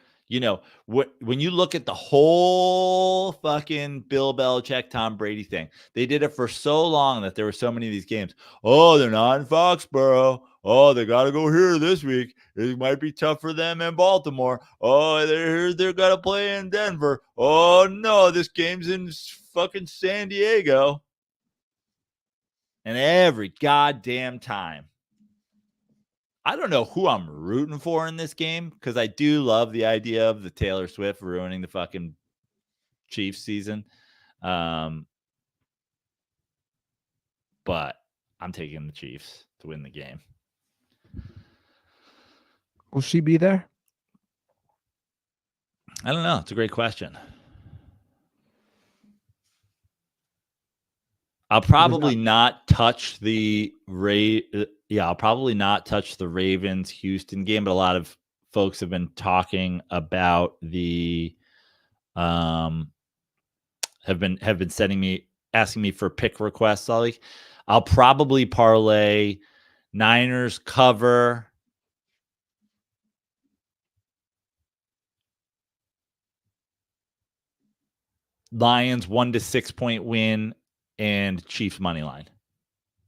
when you look at the whole fucking Bill Belichick, Tom Brady thing, they did it for so long that there were so many of these games. Oh, they're not in Foxborough. Oh, they got to go here this week. It might be tough for them in Baltimore. Oh, they're got to play in Denver. Oh, no, this game's in fucking San Diego. And every goddamn time, I don't know who I'm rooting for in this game, because I do love the idea of the Taylor Swift ruining the fucking Chiefs season. But I'm taking the Chiefs to win the game. Will she be there? I don't know. It's a great question. I'll probably not touch the I'll probably not touch the Ravens Houston game, but a lot of folks have been talking about the have been asking me for pick requests. I'll probably parlay Niners cover, Lions 1 to 6 point win, and Chiefs money line.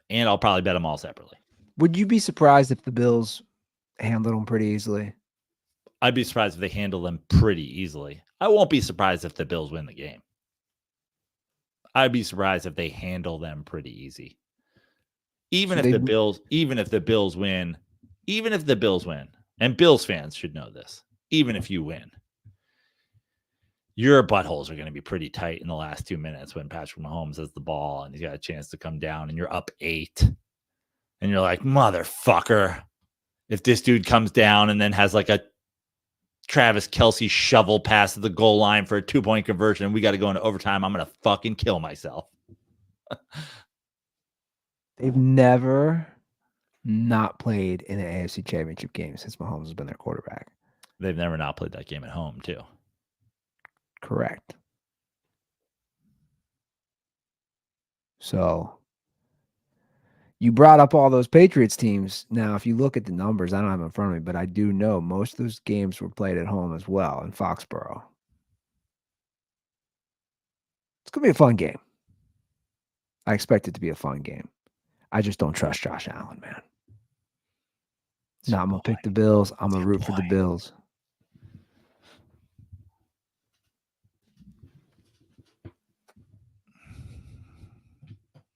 And I'll probably bet them all separately. Would you be surprised if the Bills handled them pretty easily? I'd be surprised if they handle them pretty easily. I won't be surprised if the Bills win the game. I'd be surprised if they handle them pretty easy. Even if the Bills win, and Bills fans should know this, even if you win, your buttholes are going to be pretty tight in the last 2 minutes when Patrick Mahomes has the ball and he's got a chance to come down and you're up 8. And you're like, motherfucker, if this dude comes down and then has like a Travis Kelce shovel pass to the goal line for a 2-point conversion and we got to go into overtime, I'm going to fucking kill myself. They've never not played in an AFC Championship game since Mahomes has been their quarterback. They've never not played that game at home, too. Correct. So you brought up all those Patriots teams. Now, if you look at the numbers, I don't have them in front of me, but I do know most of those games were played at home as well in Foxborough. It's going to be a fun game. I expect it to be a fun game. I just don't trust Josh Allen, man. No, I'm going to pick the Bills. I'm going to root for the Bills.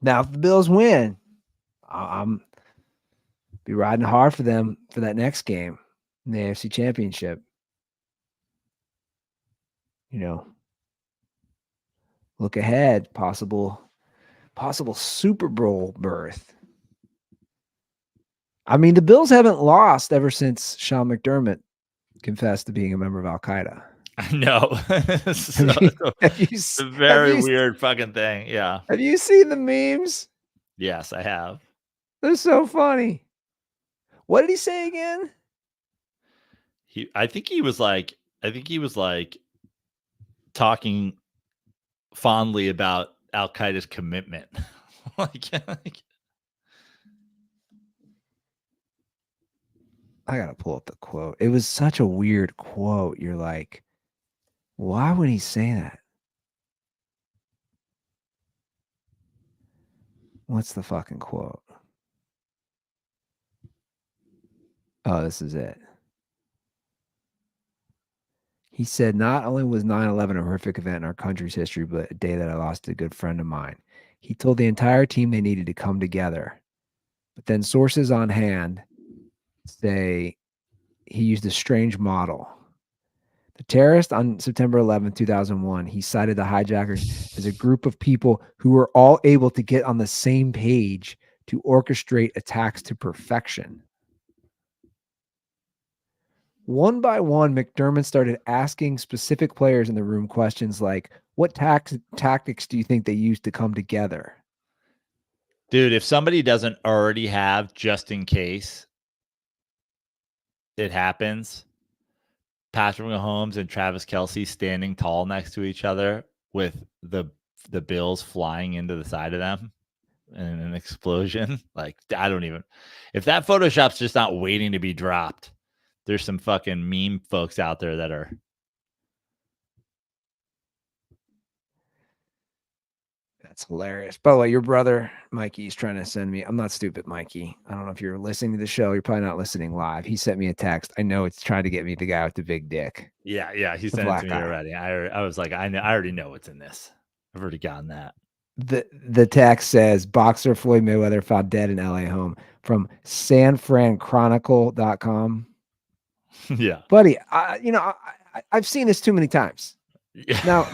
Now, if the Bills win, I'm be riding hard for them for that next game in the AFC Championship. Look ahead, possible Super Bowl berth. I mean, the Bills haven't lost ever since Sean McDermott confessed to being a member of Al-Qaeda. I know. It's a very weird fucking thing. Yeah. Have you seen the memes? Yes, I have. They're so funny. What did he say again? I think he was like talking fondly about Al-Qaeda's commitment. I gotta pull up the quote. It was such a weird quote. You're like, why would he say that? What's the fucking quote? Oh, this is it. He said, not only was 9/11 a horrific event in our country's history, but a day that I lost a good friend of mine. He told the entire team they needed to come together. But then sources on hand say he used a strange model. The terrorist on September 11, 2001, he cited the hijackers as a group of people who were all able to get on the same page to orchestrate attacks to perfection. One by one, McDermott started asking specific players in the room questions like, what tactics do you think they used to come together? Dude, if somebody doesn't already have, just in case it happens, Patrick Mahomes and Travis Kelce standing tall next to each other with the Bills flying into the side of them in an explosion. Like, I don't even, if that Photoshop's just not waiting to be dropped, there's some fucking meme folks out there that are. That's hilarious. By the way, your brother, Mikey's trying to send me. I'm not stupid, Mikey. I don't know if you're listening to the show. You're probably not listening live. He sent me a text. I know it's trying to get me the guy with the big dick. Yeah. He sent it to me already. I was like, I already know what's in this. I've already gotten that. The text says boxer Floyd Mayweather found dead in LA home from SanFranChronicle.com. Yeah. Buddy, I've seen this too many times. Yeah. Now,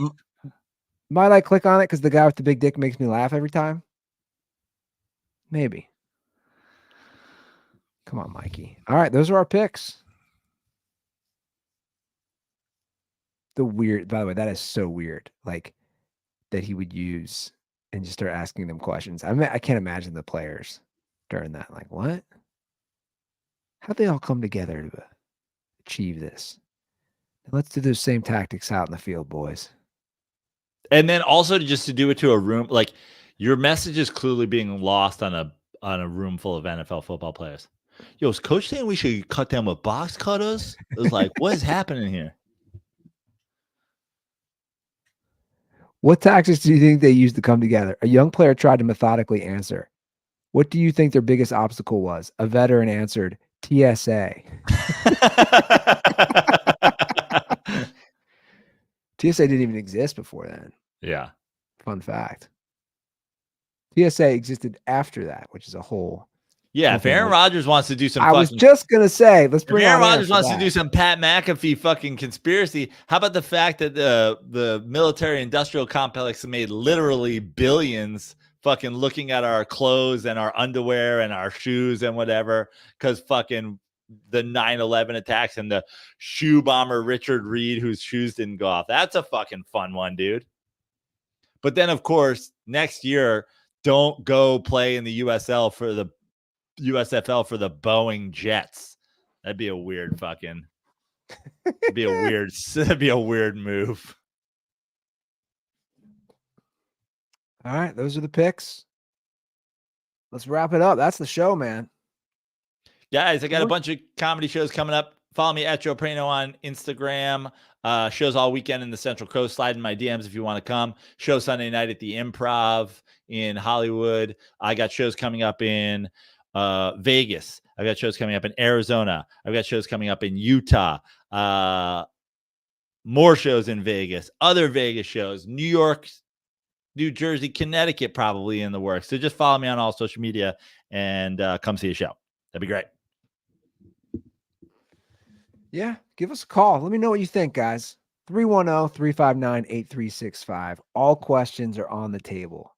might I click on it because the guy with the big dick makes me laugh every time? Maybe. Come on, Mikey. All right, those are our picks. By the way, that is so weird. Like, that he would use and just start asking them questions. I can't imagine the players during that. Like, what? How'd they all come together to achieve this? Let's do those same tactics out in the field, boys. And then also to do it to a room, like, your message is clearly being lost on a room full of NFL football players. Yo, is coach saying we should cut them with box cutters? It was like, what is happening here? What tactics do you think they used to come together? A young player tried to methodically answer. What do you think their biggest obstacle was? A veteran answered, TSA. TSA didn't even exist before then. Yeah. Fun fact. TSA existed after that, which is a whole. Yeah, if Aaron Rodgers wants to do some, I was just gonna say, let's bring Aaron Rodgers wants to do some Pat McAfee fucking conspiracy. How about the fact that the military-industrial complex made literally billions fucking looking at our clothes and our underwear and our shoes and whatever, because fucking the 9/11 attacks and the shoe bomber Richard Reed, whose shoes didn't go off. That's a fucking fun one, dude. But then, of course, next year, don't go play in the USFL for the Boeing Jets. That'd be a weird fucking. That'd be a weird move. All right, those are the picks. Let's wrap it up. That's the show, man. Guys, I got a bunch of comedy shows coming up. Follow me at Joe Prano on Instagram. Shows all weekend in the Central Coast. Slide in my DMs if you want to come. Show Sunday night at the Improv in Hollywood. I got shows coming up in Vegas. I've got shows coming up in Arizona. I've got shows coming up in Utah. More shows in Vegas. Other Vegas shows. New York, New Jersey, Connecticut probably in the works. So just follow me on all social media and come see a show. That'd be great. Yeah, give us a call. Let me know what you think, guys. 310-359-8365. All questions are on the table.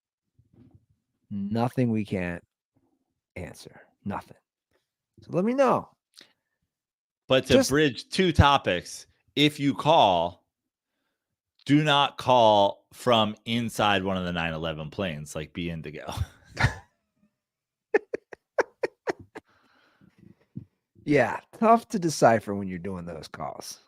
Nothing we can't answer. Nothing. So let me know. But to bridge two topics, if you call, do not call from inside one of the 9/11 planes like Be Indigo. Yeah, tough to decipher when you're doing those calls.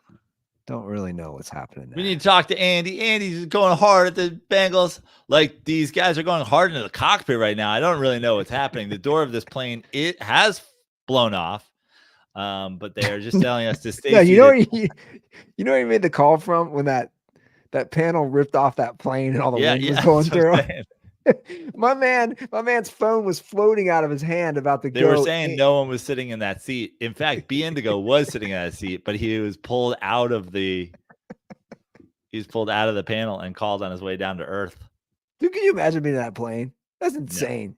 Don't really know what's happening there. We need to talk to Andy. Andy's going hard at the Bengals. Like, these guys are going hard into the cockpit right now. I don't really know what's happening. The door of this plane, it has blown off. But they are just telling us to stay. Yeah, you know where you made the call from when that panel ripped off that plane and all the wind was going through. My man's phone was floating out of his hand about to go. They were saying no one was sitting in that seat. In fact, B Indigo was sitting in that seat, but he was pulled out of the panel and called on his way down to Earth. Dude, can you imagine being in that plane? That's insane.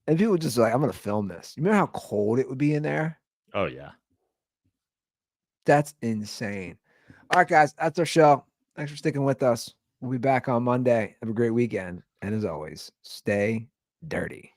And people just like, I'm gonna film this. You remember how cold it would be in there? Oh yeah. That's insane. All right, guys, that's our show. Thanks for sticking with us. We'll be back on Monday. Have a great weekend. And as always, stay dirty.